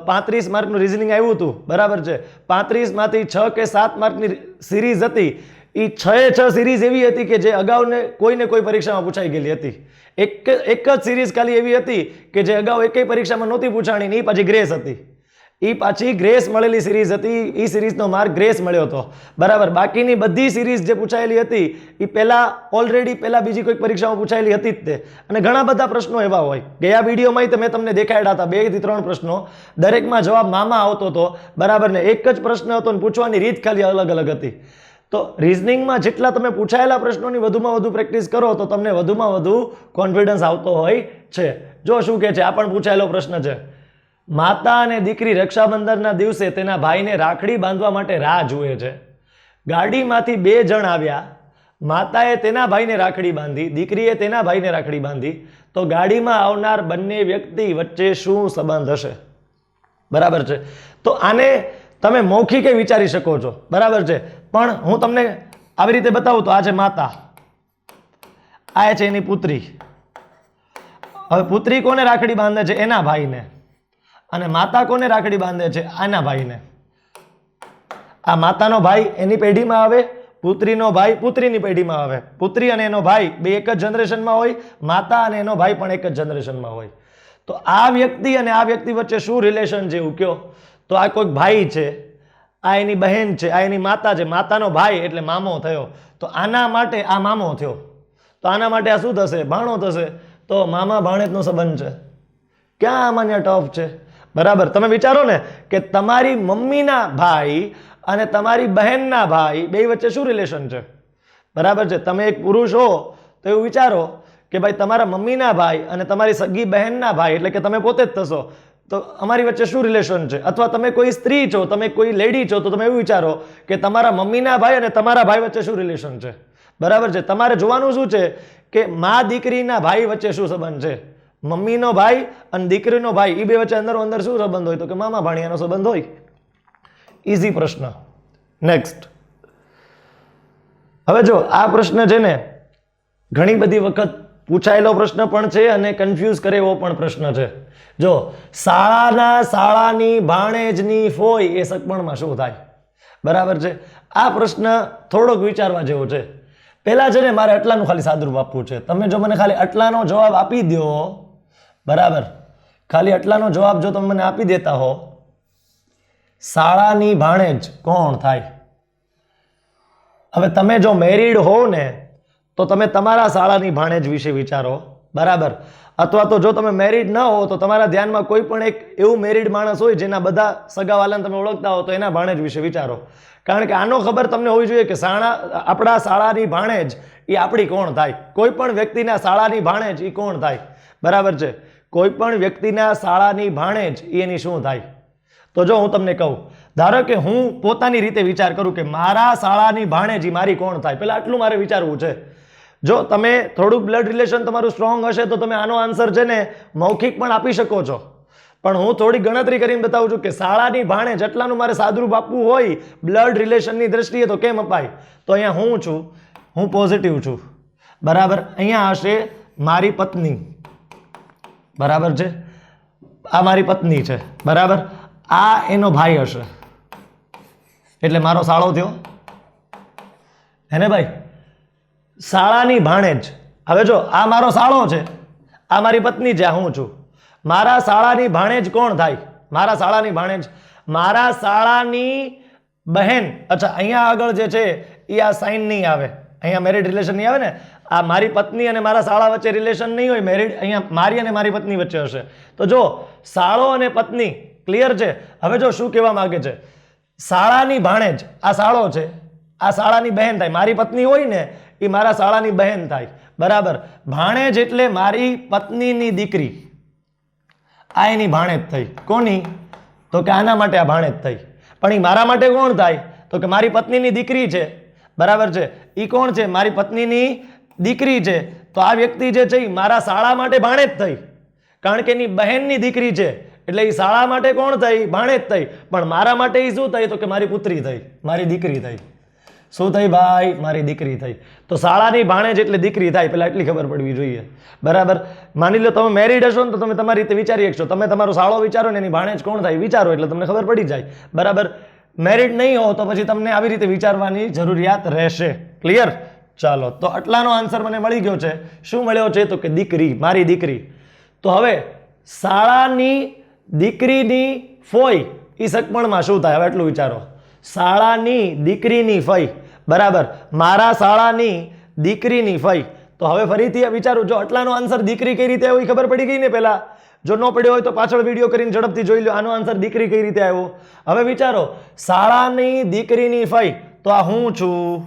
35 માર્કનું રિઝનિંગ આવ્યું હતું. બરાબર છે, 35 માંથી 6 કે 7 માર્કની સિરીઝ હતી. એ 6 સિરીઝ એવી હતી કે જે અગાઉને કોઈને કોઈ પરીક્ષામાં પૂછાઈ ગયેલી હતી. એક જ સિરીઝ ખાલી એવી હતી કે જે અગાઉ એકેય પરીક્ષામાં નહોતી પૂછાણી ને એ પાછી ગ્રેસ હતી. એ પાછી ગ્રેસ મળેલી સિરીઝ હતી. એ સિરીઝનો માર્ક ગ્રેસ મળ્યો હતો. બરાબર. બાકીની બધી સિરીઝ જે પૂછાયેલી હતી એ ઓલરેડી પહેલા બીજી કોઈક પરીક્ષામાં પૂછાયેલી હતી જ તે. અને ઘણા બધા પ્રશ્નો એવા હોય. ગયા વિડીયોમાં મેં તમને દેખાડ્યા હતા 2 થી 3 પ્રશ્નો. દરેકમાં જવાબ મામા આવતો હતો. બરાબર ને? એક જ પ્રશ્ન હતો ને પૂછવાની રીત ખાલી અલગ અલગ હતી. તો રિઝનિંગમાં જેટલા તમે પૂછાયેલા પ્રશ્નોની વધુમાં વધુ પ્રેક્ટિસ કરો તો તમને વધુમાં વધુ કોન્ફિડન્સ આવતો હોય છે. જો શું કહે છે, આ પણ પૂછાયેલો પ્રશ્ન છે. માતા અને દીકરી રક્ષાબંધનના દિવસે તેના ભાઈને રાખડી બાંધવા માટે રાહ જુએ છે. ગાડીમાંથી 2 જણ આવ્યા. માતાએ તેના ભાઈને રાખડી બાંધી, દીકરીએ તેના ભાઈને રાખડી બાંધી. તો ગાડીમાં આવનાર બંને વ્યક્તિ વચ્ચે શું સંબંધ હશે? બરાબર છે. તો આને તમે મૌખિકે વિચારી શકો છો. બરાબર છે. પણ હું તમને આવી રીતે બતાવું તો આ છે માતા, આ છે એની પુત્રી. હવે પુત્રી કોને રાખડી બાંધે છે? એના ભાઈને. અને માતા કોને રાખડી બાંધે છે? આના ભાઈને. આ માતાનો ભાઈ એની પેઢીમાં આવે, પુત્રીનો ભાઈ પુત્રીની પેઢીમાં આવે. પુત્રી અને એનો ભાઈ બે એક જ જનરેશનમાં હોય. માતા અને એનો ભાઈ પણ એક જ જનરેશનમાં હોય. તો આ વ્યક્તિ અને આ વ્યક્તિ વચ્ચે શું રિલેશન છે એવું કયો? તો આ કોઈક ભાઈ છે, આ એની બહેન છે, આ એની માતા છે. માતાનો ભાઈ એટલે મામો થયો. તો આના માટે આ મામો થયો. તો આના માટે આ શું થશે? ભાણો થશે. તો મામા ભાણેજનો સંબંધ છે. ક્યાં આમાં ટફ છે? બરાબર. તમે વિચારો ને કે તમારી મમ્મીના ભાઈ અને તમારી બહેનના ભાઈ બે વચ્ચે શું રિલેશન છે? બરાબર છે. તમે એક પુરુષ હો તો એવું વિચારો કે ભાઈ તમારા મમ્મીના ભાઈ અને તમારી સગી બહેનના ભાઈ એટલે કે તમે પોતે જ થશો. તો અમારી વચ્ચે શું રિલેશન છે? અથવા તમે કોઈ સ્ત્રી છો, તમે કોઈ લેડી છો, તો તમે એવું વિચારો કે તમારા મમ્મીના ભાઈ અને તમારા ભાઈ વચ્ચે શું રિલેશન છે? બરાબર છે. તમારે જોવાનું શું છે કે મા દીકરીના ભાઈ વચ્ચે શું સંબંધ છે? મમ્મીનો ભાઈ અને દીકરીનો ભાઈ એ બે વચ્ચે અંદરો અંદર શું સંબંધ હોય? તો કે મામા ભાણિયાનો સંબંધ હોય. ઇઝી પ્રશ્ન. નેક્સ્ટ, હવે જો આ પ્રશ્ન છે ને ઘણી બધી વખત પૂછાયેલો પ્રશ્ન પણ છે અને કન્ફ્યુઝ કરે એવો પણ પ્રશ્ન છે. જો શાળાની ભાણેજની ફોઈ એ સગપણમાં શું થાય? બરાબર છે. આ પ્રશ્ન થોડોક વિચારવા જેવો છે. પહેલા છે ને મારે આટલાનું ખાલી સાદુરૂપ આપવું છે. તમે જો મને ખાલી આટલાનો જવાબ આપી દો, બરાબર, ખાલી આટલાનો જવાબ જો તમે મને આપી દેતા હો, શાળાની ભાણેજ કોણ થાય? હવે તમે જો મેરીડ હો ને તો તમે તમારા શાળાની ભાણેજ વિશે વિચારો, બરાબર. અથવા તો જો તમે મેરીડ ન હો તો તમારા ધ્યાનમાં કોઈ પણ એક એવું મેરીડ માણસ હોય જેના બધા સગાવાલાને તમે ઓળખતા હો તો એના ભાણેજ વિશે વિચારો. કારણ કે આનો ખબર તમને હોવી જોઈએ કે આપણા શાળાની ભાણેજ એ આપણી કોણ થાય. કોઈ પણ વ્યક્તિના શાળાની ભાણેજ એ કોણ થાય? બરાબર છે. કોઈ પણ વ્યક્તિના શાળાની ભાણેજ એની શું થાય? તો જો હું તમને કહું, ધારો કે હું પોતાની રીતે વિચાર કરું કે મારા શાળાની ભાણેજ મારી કોણ થાય, પહેલા આટલું મારે વિચારવું છે. જો તમે થોડું બ્લડ રિલેશન તમારું સ્ટ્રોંગ હશે તો તમે આનો આન્સર છે ને મૌખિક પણ આપી શકો છો, પણ હું થોડી ગણતરી કરીને બતાવું છું કે શાળાની ભાણેજ એટલાનું મારે સાદુરૂપ આપવું હોય બ્લડ રિલેશનની દ્રષ્ટિએ તો કેમ અપાય? તો અહીંયા હું છું, હું પોઝિટિવ છું, બરાબર. અહીંયા હશે મારી પત્ની, બરાબર છે. આ મારી પત્ની છે, બરાબર. આ એનો ભાઈ હશે એટલે મારો શાળો થયો હે ને ભાઈ? શાળાની ભાણેજ. હવે જો આ મારો શાળો છે, આ મારી પત્ની છે, હું છું. મારા શાળાની ભાણેજ કોણ થાય? મારા શાળાની ભાણેજ મારા શાળાની બહેન. અચ્છા, અહીંયા આગળ જે છે એ આ સાઇન નહીં આવે, અહીંયા મેરિડ રિલેશન નહીં આવે ને. આ મારી પત્ની અને મારા શાળા વચ્ચે રિલેશન નહીં હોય, મેરિડ અહીંયા મારી અને મારી પત્ની વચ્ચે હશે. તો જો શાળો અને પત્ની ક્લિયર છે. હવે જો શું કહેવા માંગે છે, શાળાની ભાણેજ, આ શાળો છે, આ શાળાની બહેન થાય. મારી પત્ની હોય ને એ મારા શાળાની બહેન થાય, બરાબર. ભાણેજ એટલે મારી પત્નીની દીકરી, આ એની ભાણેજ થઈ. કોની? તો કે આના માટે આ ભાણેજ થઈ. પણ એ મારા માટે કોણ થાય? તો કે મારી પત્નીની દીકરી છે, બરાબર છે. એ કોણ છે? મારી પત્નીની દીકરી છે. તો આ વ્યક્તિ જે છે એ મારા શાળા માટે ભાણેજ થઈ, કારણ કે એની બહેનની દીકરી છે એટલે એ શાળા માટે કોણ થઈ? ભાણેજ થઈ. પણ મારા માટે એ શું થઈ? તો કે મારી પુત્રી થઈ, મારી દીકરી થઈ. શું થઈ ભાઈ? મારી દીકરી થઈ. તો શાળાની ભાણેજ એટલે દીકરી થાય, પેલા એટલી ખબર પડવી જોઈએ, બરાબર. માની લો તમે મેરીડ હશો ને તો તમે તમારી રીતે વિચારી શકશો. તમે તમારો શાળો વિચારો ને એની ભાણેજ કોણ થાય વિચારો એટલે તમને ખબર પડી જાય, બરાબર. મેરીડ નહીં હો તો પછી તમને આવી રીતે વિચારવાની જરૂરિયાત રહેશે. ક્લિયર? ચાલો, તો આટલાનો આન્સર મને મળી ગયો છે. શું મળ્યો છે? તો કે દીકરી, મારી દીકરી. તો હવે શાળાની દીકરીની ફોઈ એ સગપણમાં શું થાય? હવે એટલું વિચારો. શાળાની દીકરીની ફઈ, બરાબર. મારા શાળાની દીકરીની ફઈ. તો હવે ફરીથી વિચારું, જો આટલાનો આન્સર દીકરી કઈ રીતે આવ્યો એ ખબર પડી ગઈ ને પહેલા? જો ન પડ્યો હોય તો પાછળ વિડીયો કરીને ઝડપથી જોઈ લો. આનો આન્સર દીકરી કઈ રીતે આવ્યો? હવે વિચારો, શાળાની દીકરીની ફઈ, તો આ હું છું,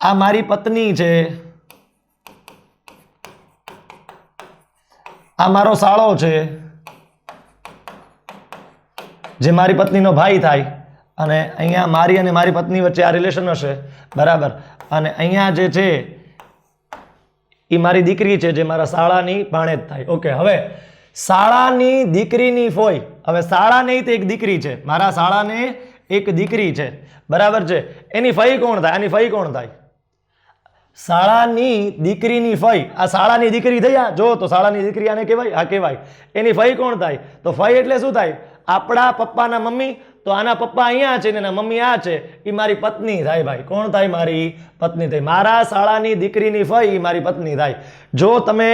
આ મારી પત્ની છે, આ મારો શાળો છે જે મારી પત્નીનો ભાઈ થાય, અને અહીંયા મારી અને મારી પત્ની વચ્ચે આ રિલેશન હશે, બરાબર. અને અહીંયા જે છે એ મારી દીકરી છે જે મારા શાળાની ભાણેજ થાય. ઓકે, હવે શાળાની દીકરીની ફોઈ. હવે શાળા નહીં તો એક દીકરી છે, મારા શાળાને એક દીકરી છે, બરાબર છે. એની ફઈ કોણ થાય? આની ફઈ કોણ થાય? શાળાની દીકરીની ફઈ. આ શાળાની દીકરી થયા, જો તો શાળાની દીકરી આને કહેવાય, આ કહેવાય. એની ફઈ કોણ થાય? તો ફઈ એટલે શું થાય? આપણા પપ્પાના મમ્મી. તો આના પપ્પા અહીંયા છે ને એના મમ્મી આ છે, એ મારી પત્ની થાય ભાઈ. કોણ થાય? મારી પત્ની થાય. મારા શાળાની દીકરીની ફઈ મારી પત્ની થાય. જો તમે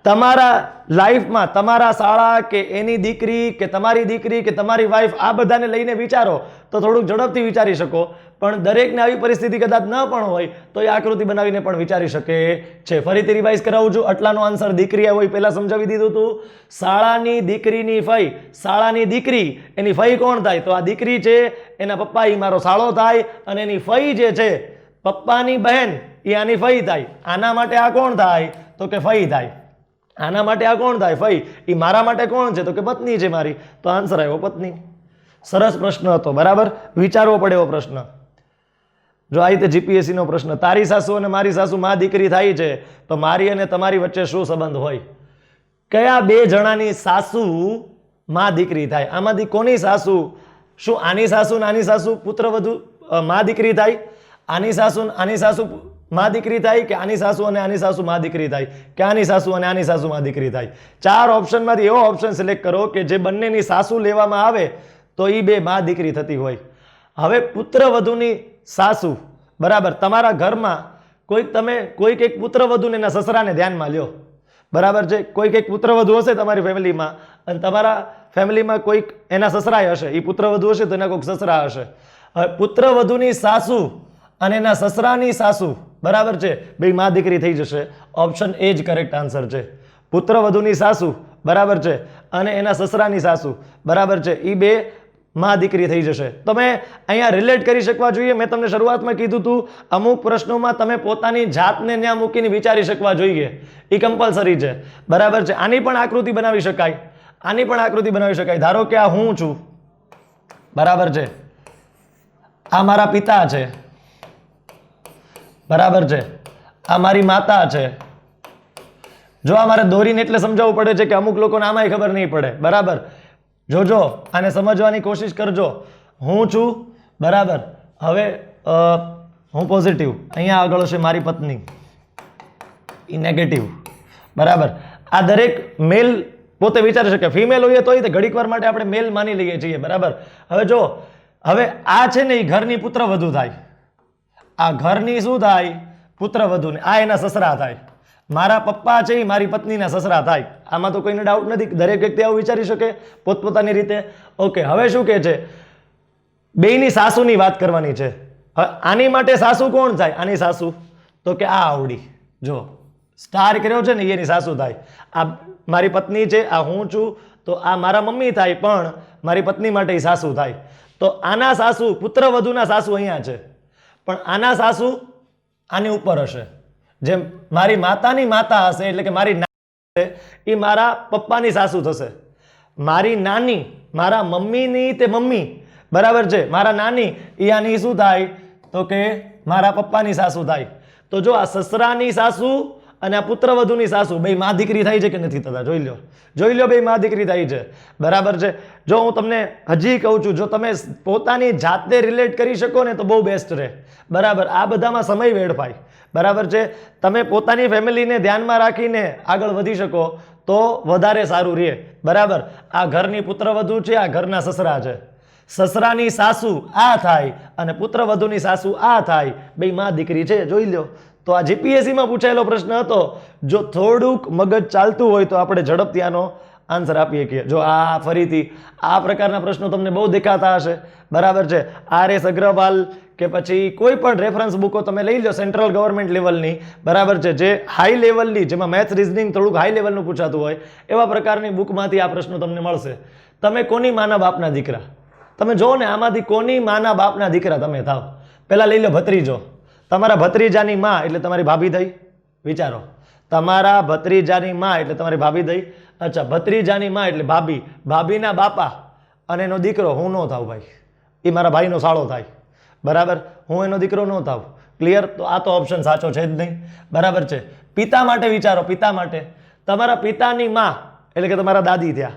તમારા લાઈફમાં તમારા શાળા કે એની દીકરી કે તમારી વાઈફ આ બધાને લઈને વિચારો તો થોડુંક ઝડપથી વિચારી શકો, પણ દરેકને આવી પરિસ્થિતિ કદાચ ન પણ હોય તો એ આકૃતિ બનાવીને પણ વિચારી શકે છે. ફરીથી રિવાઇઝ કરાવું છું. આટલાનો આન્સર દીકરી આવ્યો એ પહેલા સમજાવી દીધું હતું. શાળાની દીકરીની ફઈ, શાળાની દીકરી એની ફઈ કોણ થાય? તો આ દીકરી છે, એના પપ્પા એ મારો શાળો થાય, અને એની ફઈ જે છે પપ્પાની બહેન એ આની ફઈ થાય. આના માટે આ કોણ થાય? તો કે ફઈ થાય. આના માટે આ કોણ થાય? ફઈ. એ મારા માટે કોણ છે? તો કે પત્ની છે મારી. તો આન્સર આવ્યો પત્ની. સરસ પ્રશ્ન હતો, બરાબર. વિચારવો પડે એવો પ્રશ્ન. જો આ રીતે જીપીએસસી નો પ્રશ્ન, તારી સાસુ અને મારી સાસુ માં દીકરી થાય છે તો મારી અને તમારી વચ્ચે શું સંબંધ હોય? કયા બે જણાની સાસુ માં દીકરી થાય? આમાંથી કોની સાસુ? શું આની સાસુ નાની સાસુ પુત્રવધુ માં દીકરી થાય, આની સાસુ માં દીકરી થાય, કે આની સાસુ અને આની સાસુ માં દીકરી થાય, કે આની સાસુ અને આની સાસુ માં દીકરી થાય. 4 ઓપ્શનમાંથી એવો ઓપ્શન સિલેક્ટ કરો કે જે બંનેની સાસુ લેવામાં આવે તો એ બે માં દીકરી થતી હોય. હવે પુત્રવધુની સાસુ, બરાબર, તમારા ઘરમાં કોઈક એક પુત્રવધુને એના સસરાને ધ્યાનમાં લ્યો, બરાબર છે. કોઈક એક પુત્રવધુ હશે તમારી ફેમિલીમાં અને તમારા ફેમિલીમાં કોઈક એના સસરાય હશે, એ પુત્રવધુ હશે તો એના કોઈક સસરા હશે. હવે પુત્રવધુની સાસુ અને એના સસરાની સાસુ, બરાબર છે, બે માં દીકરી થઈ જશે. ઓપ્શન એ જ કરેક્ટ આન્સર છે. પુત્રવધુની સાસુ, બરાબર છે, અને એના સસરાની સાસુ, બરાબર છે, એ બે માં દીકરી થઈ જશે. તમે અહીંયા રિલેટ કરી શકવા જોઈએ. મેં તમને શરૂઆતમાં કીધું હતું અમુક પ્રશ્નોમાં તમે પોતાની જાતને ત્યાં મૂકીને વિચારી શકવા જોઈએ, એ કમ્પલસરી છે, બરાબર છે. આની પણ આકૃતિ બનાવી શકાય, આની પણ આકૃતિ બનાવી શકાય. ધારો કે આ હું છું, બરાબર છે, આ મારા પિતા છે, બરાબર છે, આ મારી માતા છે. જો આ મારે દોરીને એટલે સમજાવવું પડે છે કે અમુક લોકોને આમાંય ખબર નહીં પડે, બરાબર. જોજો, આને સમજવાની કોશિશ કરજો. હું છું, બરાબર. હવે હું પોઝિટિવ, અહીંયા આગળ હશે મારી પત્ની, એ નેગેટિવ, બરાબર. આ દરેક મેલ પોતે વિચારી શકે. ફિમેલ હોઈએ તોય ઘડીક વાર માટે આપણે મેલ માની લઈએ છીએ, બરાબર. હવે જો, હવે આ છે ને એ ઘરની પુત્રવધુ થાય, આ ઘરની શું થાય? પુત્રવધુ. આ એના સસરા થાય. મારા પપ્પા છે એ મારી પત્નીના સસરા થાય. આમાં તો કોઈને ડાઉટ નથી, દરેક વ્યક્તિ આવું વિચારી શકે પોતપોતાની રીતે. ઓકે, હવે શું કહે છે? બેયની સાસુની વાત કરવાની છે. હવે આની માટે સાસુ કોણ થાય? આની સાસુ તો કે આ આવડી, જો સ્ટાર કર્યો છે ને, એની સાસુ થાય. આ મારી પત્ની છે, આ હું છું, તો આ મારા મમ્મી થાય, પણ મારી પત્ની માટે એ સાસુ થાય. તો આના સાસુ, પુત્રવધુના સાસુ અહીંયા છે, પણ આના સાસુ આની ઉપર હશે. જેમ મારી માતાની માતા હશે, એટલે કે મારી નાની, એ મારા પપ્પાની સાસુ થશે. મારી નાની, મારા મમ્મીની તે મમ્મી, બરાબર છે, મારા નાની, એ આની શું થાય? તો કે મારા પપ્પાની સાસુ થાય. તો જો આ સસરાની સાસુ અને આ પુત્રવધુની સાસુ બે માં દીકરી થાય છે કે નથી થતા? જોઈ લો, બે માં દીકરી થાય છે, બરાબર છે. જો હું તમને હજી કહું છું, જો તમે પોતાની જાતે રિલેટ કરી શકો ને તો બહુ બેસ્ટ રહે, બરાબર. આ બધામાં સમય વેડફાય, બરાબર છે. તમે પોતાની ફેમિલીને ધ્યાનમાં રાખીને આગળ વધી શકો તો વધારે સારું રહે, બરાબર. આ ઘરની પુત્રવધુ છે, આ ઘરના સસરા છે. સસરાની સાસુ આ થાય અને પુત્રવધુની સાસુ આ થાય, બે માં દીકરી છે, જોઈ લો. તો આ જીપીએસસીમાં પૂછાયેલો પ્રશ્ન હતો. જો થોડુંક મગજ ચાલતું હોય તો આપણે ઝડપથી આનો આન્સર આપીએ કે જો આ ફરીથી આ પ્રકારના પ્રશ્નો તમને બહુ દેખાતા હશે, બરાબર છે. RS અગ્રવાલ કે પછી કોઈ પણ રેફરન્સ બુકો તમે લઈ લો સેન્ટ્રલ ગવર્મેન્ટ લેવલની, બરાબર છે, જે હાઈ લેવલની, જેમાં મેથ્સ રિઝનિંગ થોડુંક હાઈ લેવલનું પૂછાતું હોય, એવા પ્રકારની બુકમાંથી આ પ્રશ્નો તમને મળશે. તમે કોની માના બાપના દીકરા? તમે જો ને આમાંથી કોની માના બાપના દીકરા તમે થાવ? પહેલા લઈ લો ભત્રીજો. તમારા ભત્રીજાની માં એટલે તમારી ભાભી થઈ, વિચારો. તમારા ભત્રીજાની માં એટલે તમારી ભાભી થઈ. અચ્છા, ભત્રીજાની માં એટલે ભાભી, ભાભીના બાપા અને એનો દીકરો હું ન થાવ ભાઈ, એ મારા ભાઈનો સાળો થાય, બરાબર. હું એનો દીકરો ન થાવ. ક્લિયર? તો આ તો ઓપ્શન સાચો છે જ નહીં, બરાબર છે. પિતા માટે વિચારો, પિતા માટે તમારા પિતાની માં એટલે કે તમારા દાદી થયા,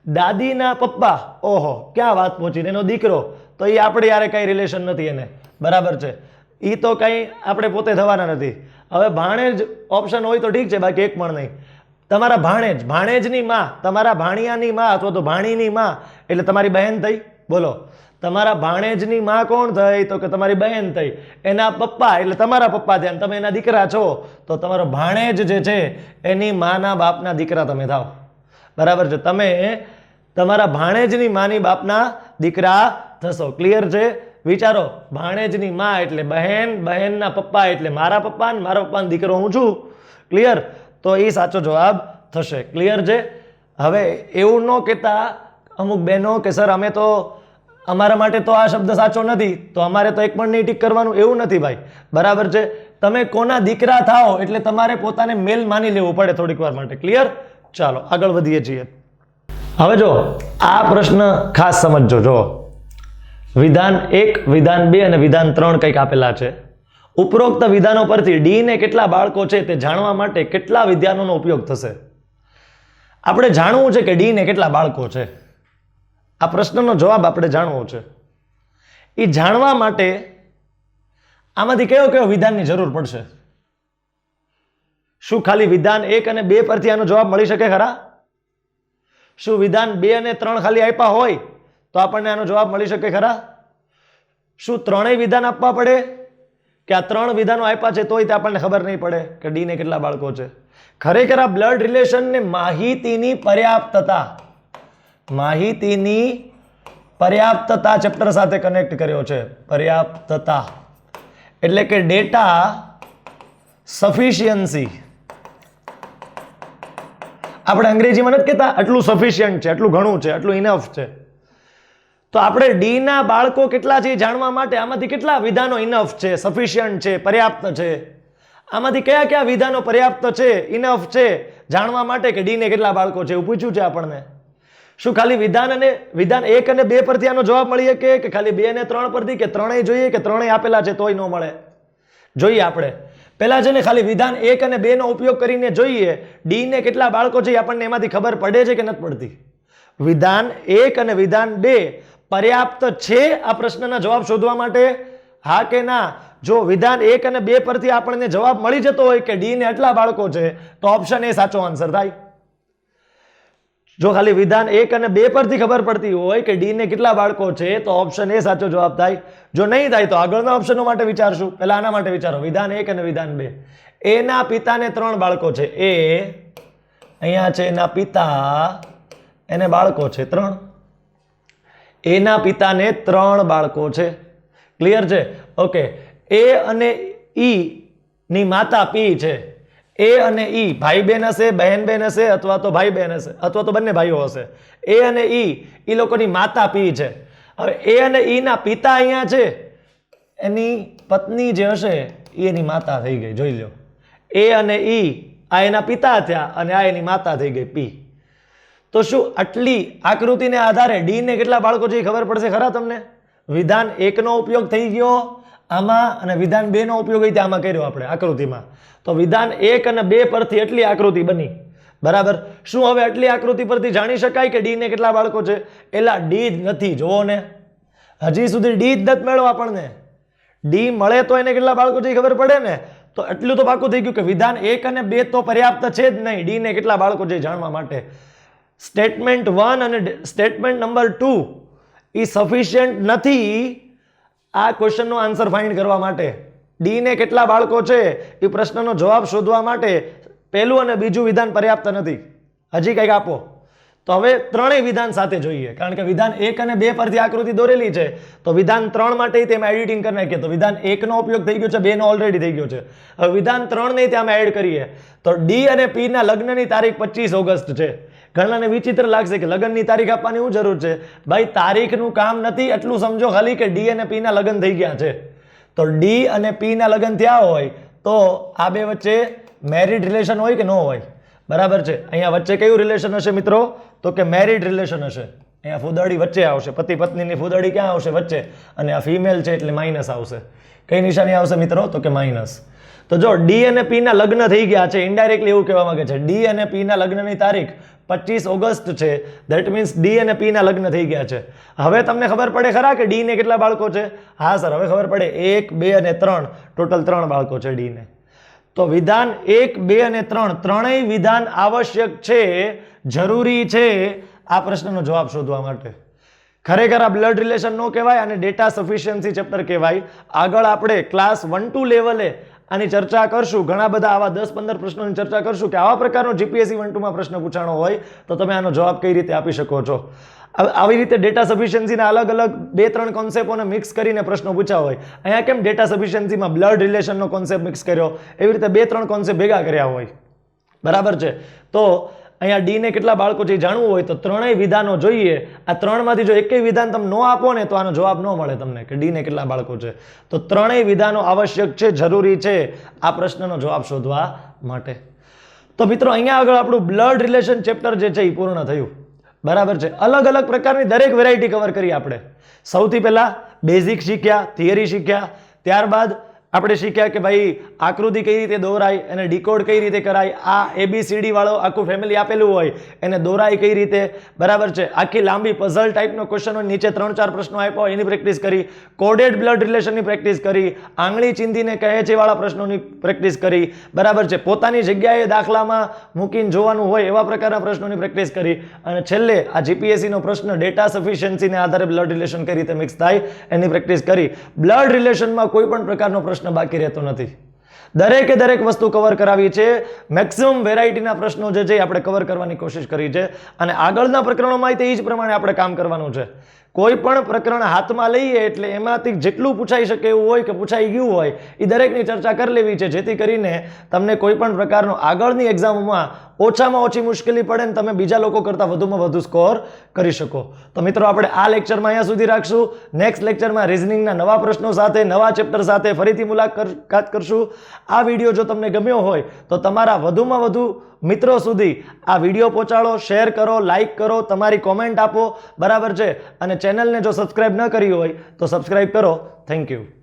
દાદીના પપ્પા, ઓહો ક્યાં વાત પહોંચી, એનો દીકરો, તો એ આપણે યારે કઈ રિલેશન નથી એને, બરાબર છે. એ તો કંઈ આપણે પોતે થવાના નથી. હવે ભાણેજ ઓપ્શન હોય તો ઠીક છે, બાકી એક પણ નહીં. તમારા ભાણેજ, ભાણેજની માં, તમારા ભાણિયાની માં અથવા તો ભાણીની માં એટલે તમારી બહેન થઈ. બોલો, તમારા ભાણેજની માં કોણ થઈ? તો કે તમારી બહેન થઈ. એના પપ્પા એટલે તમારા પપ્પા થયા, તમે એના દીકરા છો, તો તમારો ભાણેજ જે છે એની માના બાપના દીકરા તમે થાવ, બરાબર છે. તમે તમારા ભાણેજની માની બાપના દીકરા થશો. ક્લિયર છે? વિચારો, ભાણેજની માં એટલે બહેન, બહેનના પપ્પા એટલે મારા પપ્પા, ને મારા પપ્પાનો દીકરો હું છું. ક્લિયર? તો એ સાચો જવાબ થશે. ક્લિયર છે? હવે એવું ન કહેતા અમુક બહેનો કે સર અમે તો, અમારા માટે તો આ શબ્દ સાચો નથી, તો અમારે તો એક પણ નહીં ટીક કરવાનું. એવું નથી ભાઈ, બરાબર છે. તમે કોના દીકરા થાઓ એટલે તમારે પોતાને મેલ માની લેવું પડે થોડીક વાર માટે. ક્લિયર? ચાલો આગળ વધીએ છીએ. હવે જો આ પ્રશ્ન ખાસ સમજજો. જો વિધાન 1, વિધાન 2 અને વિધાન 3 કંઈક આપેલા છે. ઉપરોક્ત વિધાનો પરથી ડી ને કેટલા બાળકો છે તે જાણવા માટે કેટલા વિધાનોનો ઉપયોગ થશે? આપણે જાણવું છે કે ડી ને કેટલા બાળકો છે. આ પ્રશ્નનો જવાબ આપણે જાણવો છે. એ જાણવા માટે આમાંથી કયો કયો વિધાનની જરૂર પડશે? શું ખાલી વિધાન 1 અને 2 પરથી આનો જવાબ મળી શકે ખરા? શું વિધાન 2 અને 3 ખાલી આપ્યા હોય તો આપણને આનો જવાબ મળી શકે ખરા? શું ત્રણેય વિધાન આપવા પડે કે આ 3 વિધાનો આપ્યા છે તોય તે આપણને ખબર નહીં પડે કે ડી ને કેટલા બાળકો છે? ખરેખર આ બ્લડ રિલેશન ને માહિતીની પર્યાપ્તતા ચેપ્ટર સાથે કનેક્ટ કર્યો છે. પર્યાપ્તતા એટલે કે ડેટા સફિશિયન્સી. આપણે અંગ્રેજીમાં નથી કહેતા આટલું સફિશિયન્ટ છે, આટલું ઘણું છે, આટલું ઇનફ છે. તો આપણે ડી ના બાળકો કેટલા છે જાણવા માટે આમાંથી કેટલા વિધાનો ઇનફ છે, સફિશિયન્ટ છે, પર્યાપ્ત છે, આમાંથી કયા કયા વિધાનો પર્યાપ્ત છે, ઇનફ છે જાણવા માટે કે ડી ને કેટલા બાળકો છે એવું પૂછ્યું છે આપણને. શું ખાલી વિધાન 1 અને 2 પરથી આનો જવાબ મળી શકે કે ખાલી 2 અને 3 પરથી, કે ત્રણેય જોઈએ કે ત્રણેય આપેલા છે તોય ન મળે? જોઈએ આપણે પહેલા છે ને ખાલી વિધાન 1 અને 2 નો ઉપયોગ કરીને જોઈએ ડી ને કેટલા બાળકો છે આપણને એમાંથી ખબર પડે છે કે નથી પડતી? વિધાન 1 અને વિધાન 2 પર્યાપ્ત છે આ પ્રશ્નના જવાબ શોધવા માટે? હા કે ના? જો વિધાન 1 અને 2 પરથી આપણને જવાબ મળી જતો હોય કે ડી ને આટલા બાળકો છે તો ઓપ્શન એ સાચો આન્સર થાય. જો ખાલી વિધાન 1 અને 2 પરથી ખબર પડતી હોય કે ડી ને કેટલા બાળકો છે તો ઓપ્શન એ સાચો જવાબ થાય. જો નહીં થાય તો આગળના ઓપ્શનો માટે વિચારશું. પહેલા આના માટે વિચારો. વિધાન 1 અને વિધાન 2. એના પિતાને 3 બાળકો છે. એ અહીંયા છે એના પિતા, એને બાળકો છે 3. એના પિતાને 3 બાળકો છે. ક્લિયર છે? ઓકે. એ અને ઈ ની માતા પી છે. એ અને ઈ ભાઈ બેન હશે, બહેન બેન હશે, અથવા તો ભાઈ બેન હશે, અથવા તો બંને ભાઈઓ હશે. એ અને ઈ લોકોની માતા પી છે. હવે એ અને ઈ ના પિતા અહીંયા છે, એની પત્ની જે હશે એની માતા થઈ ગઈ. જોઈ લો, એ અને ઈ આ એના પિતા થયા અને આ એની માતા થઈ ગઈ પી. તો શું આટલી આકૃતિને આધારે ડી ને કેટલા બાળકો છે ખબર પડશે ખરા તમને? વિધાન 1 નો ઉપયોગ થઈ ગયો આમાં અને વિધાન 2 નો ઉપયોગ આમાં કર્યો આપણે આકૃતિમાં. તો વિધાન 1 અને 2 પરથી એટલી આકૃતિ બની. બરાબર. શું હવે આટલી આકૃતિ પરથી જાણી શકાય કે ડી ને કેટલા બાળકો છે? એલા ડી જ નથી. જોવો ને, હજી સુધી ડી જ નથી મળ્યો આપણને. ડી મળે તો એને કેટલા બાળકો છે ખબર પડે ને. તો એટલું તો પાકું થઈ ગયું કે વિધાન 1 અને 2 તો પર્યાપ્ત છે જ નહીં ડી ને કેટલા બાળકો છે જાણવા માટે. સ્ટેટમેન્ટ 1 અને સ્ટેટમેન્ટ નંબર 2 એ સફિશિયન્ટ નથી આ ક્વેશ્ચનનો આન્સર ફાઇન્ડ કરવા માટે. ડી ને કેટલા બાળકો છે એ પ્રશ્નનો જવાબ શોધવા માટે પહેલું અને બીજું વિધાન પર્યાપ્ત નથી. હજી કંઈક આપો. તો હવે ત્રણેય વિધાન સાથે જોઈએ, કારણ કે વિધાન 1 અને 2 પરથી આકૃતિ દોરેલી છે. તો વિધાન 3 માટે તેમાં એડિટિંગ કરી નાખીએ. તો વિધાન 1 નો ઉપયોગ થઈ ગયો છે, 2 નો ઓલરેડી થઈ ગયો છે. હવે વિધાન 3 ને ત્યાં એડ કરીએ તો ડી અને પી ના લગ્નની તારીખ 25 ઓગસ્ટ છે. ઘણાને વિચિત્ર લાગશે કે લગ્નની તારીખ આપવાની શું જરૂર છે? ભાઈ તારીખનું કામ નથી, એટલું સમજો ખાલી કે ડી અને પી ના લગ્ન થઈ ગયા છે. તો ડી અને પી ના લગ્ન થયા હોય તો આ બે વચ્ચે મેરિડ રિલેશન હોય કે ન હોય? બરાબર છે. અહીંયા વચ્ચે કયું રિલેશન હશે મિત્રો? તો કે મેરિડ રિલેશન હશે. અહીંયા ફૂદડી વચ્ચે આવશે, પતિ પત્નીની ફૂદડી ક્યાં આવશે? વચ્ચે. અને આ ફિમેલ છે એટલે માઇનસ આવશે. કઈ નિશાની આવશે મિત્રો? તો કે માઇનસ. તો જો ડી અને પી ના લગ્ન થઈ ગયા છે, ઇનડાયરેક્ટલી એવું કહેવા માંગે છે ડી અને પી ના લગ્નની તારીખ 25 ઓગસ્ટ છે. ધેટ મીન્સ ડી અને પી ના લગ્ન થઈ ગયા છે. હવે તમને ખબર પડે ખરા કે ડી ને કેટલા બાળકો છે? હા સર, હવે ખબર પડે. 1, 2 અને 3 ટોટલ 3 બાળકો છે ડી ને. તો વિધાન 1, 2 અને 3 ત્રણેય વિધાન આવશ્યક છે, જરૂરી છે આ પ્રશ્નનો જવાબ શોધવા માટે. ખરેખર આ બ્લડ રિલેશન નો કહેવાય અને ડેટા સફિશિયન્સી ચેપ્ટર કહેવાય. આગળ આપણે ક્લાસ 1-2 લેવલે આની ચર્ચા કરશું. ઘણા બધા આવા 10-15 પ્રશ્નોની ચર્ચા કરશું કે આવા પ્રકારનો જીપીએસસી 1-2 માં પ્રશ્ન પૂછાણો હોય તો તમે આનો જવાબ કઈ રીતે આપી શકો છો. આવી રીતે ડેટા સફિશિયન્સીના અલગ અલગ 2-3 કોન્સેપ્ટોને મિક્સ કરીને પ્રશ્નો પૂછ્યા હોય. અહીંયા કેમ ડેટા સફિશિયન્સીમાં બ્લડ રિલેશનનો કોન્સેપ્ટ મિક્સ કર્યો, એવી રીતે 2-3 કોન્સેપ્ટ ભેગા કર્યા હોય. બરાબર છે. તો અહીંયા ડી ને કેટલા બાળકો છે જાણવું હોય તો ત્રણેય વિધાનો જોઈએ. આ ત્રણમાંથી જો એકેય વિધાન તમે ન આપો ને તો આનો જવાબ ન મળે તમને કે ડી ને કેટલા બાળકો છે. તો ત્રણેય વિધાનો આવશ્યક છે, જરૂરી છે આ પ્રશ્નનો જવાબ શોધવા માટે. તો મિત્રો અહીંયા આગળ આપણું બ્લડ રિલેશન ચેપ્ટર જે છે એ પૂર્ણ થયું. બરાબર છે. અલગ અલગ પ્રકારની દરેક વેરાયટી કવર કરી આપણે. સૌથી પહેલા બેઝિક શીખ્યા, થિયરી શીખ્યા, ત્યારબાદ આપણે શીખ્યા કે ભાઈ આકૃતિ કઈ રીતે દોરાય અને ડીકોડ કઈ રીતે કરાય, આ ABCD વાળો આખું ફેમિલી આપેલું હોય એને દોરાય કઈ રીતે, બરાબર છે. આખી લાંબી પઝલ ટાઈપનો ક્વેશ્ચન હોય, નીચે 3-4 પ્રશ્નો આપ્યા હોય એની પ્રેક્ટિસ કરી, કોડેડ બ્લડ રિલેશનની પ્રેક્ટિસ કરી, આંગળી ચીંધીને કહે છે વાળા પ્રશ્નોની પ્રેક્ટિસ કરી, બરાબર છે. પોતાની જગ્યાએ દાખલામાં મૂકીને જોવાનું હોય એવા પ્રકારના પ્રશ્નોની પ્રેક્ટિસ કરી, અને છેલ્લે આ GPSC નો પ્રશ્ન ડેટા સફિશિયન્સીને આધારે બ્લડ રિલેશન કઈ રીતે મિક્સ થાય એની પ્રેક્ટિસ કરી. બ્લડ રિલેશનમાં કોઈ પણ પ્રકારનો પ્રશ્ન બાકી રહેતો નથી. દરેકે દરેક વસ્તુ કવર કરાવી છે. મેક્સિમમ વેરાયટીના પ્રશ્નો જે છે આપણે કવર કરવાની કોશિશ કરી છે, અને આગળના પ્રકરણોમાં તે જ પ્રમાણે આપણે કામ કરવાનું છે. કોઈ પણ પ્રકરણ હાથમાં લઈએ એટલે એમાંથી જેટલું પૂછાઈ શકે એવું હોય કે પૂછાઈ ગયું હોય એ દરેકની ચર્ચા કરી લેવી છે, જેથી કરીને તમને કોઈ પણ પ્રકારનો આગળની એક્ઝામમાં ઓછામાં ઓછી મુશ્કેલી પડે ને તમે બીજા લોકો કરતાં વધુમાં વધુ સ્કોર કરી શકો. તો મિત્રો આપણે આ લેક્ચરમાં અહીંયા સુધી રાખશું. નેક્સ્ટ લેક્ચરમાં રિઝનિંગના નવા પ્રશ્નો સાથે, નવા ચેપ્ટર સાથે ફરીથી મુલાકાત કરશું. આ વિડીયો જો તમને ગમ્યો હોય તો તમારા વધુમાં વધુ મિત્રો સુધી આ વિડીયો પહોંચાડો, શેર કરો, લાઈક કરો, તમારી કોમેન્ટ આપો, બરાબર છે. અને ચેનલને જો સબસ્ક્રાઇબ ન કરી હોય તો સબસ્ક્રાઇબ કરો. Thank you.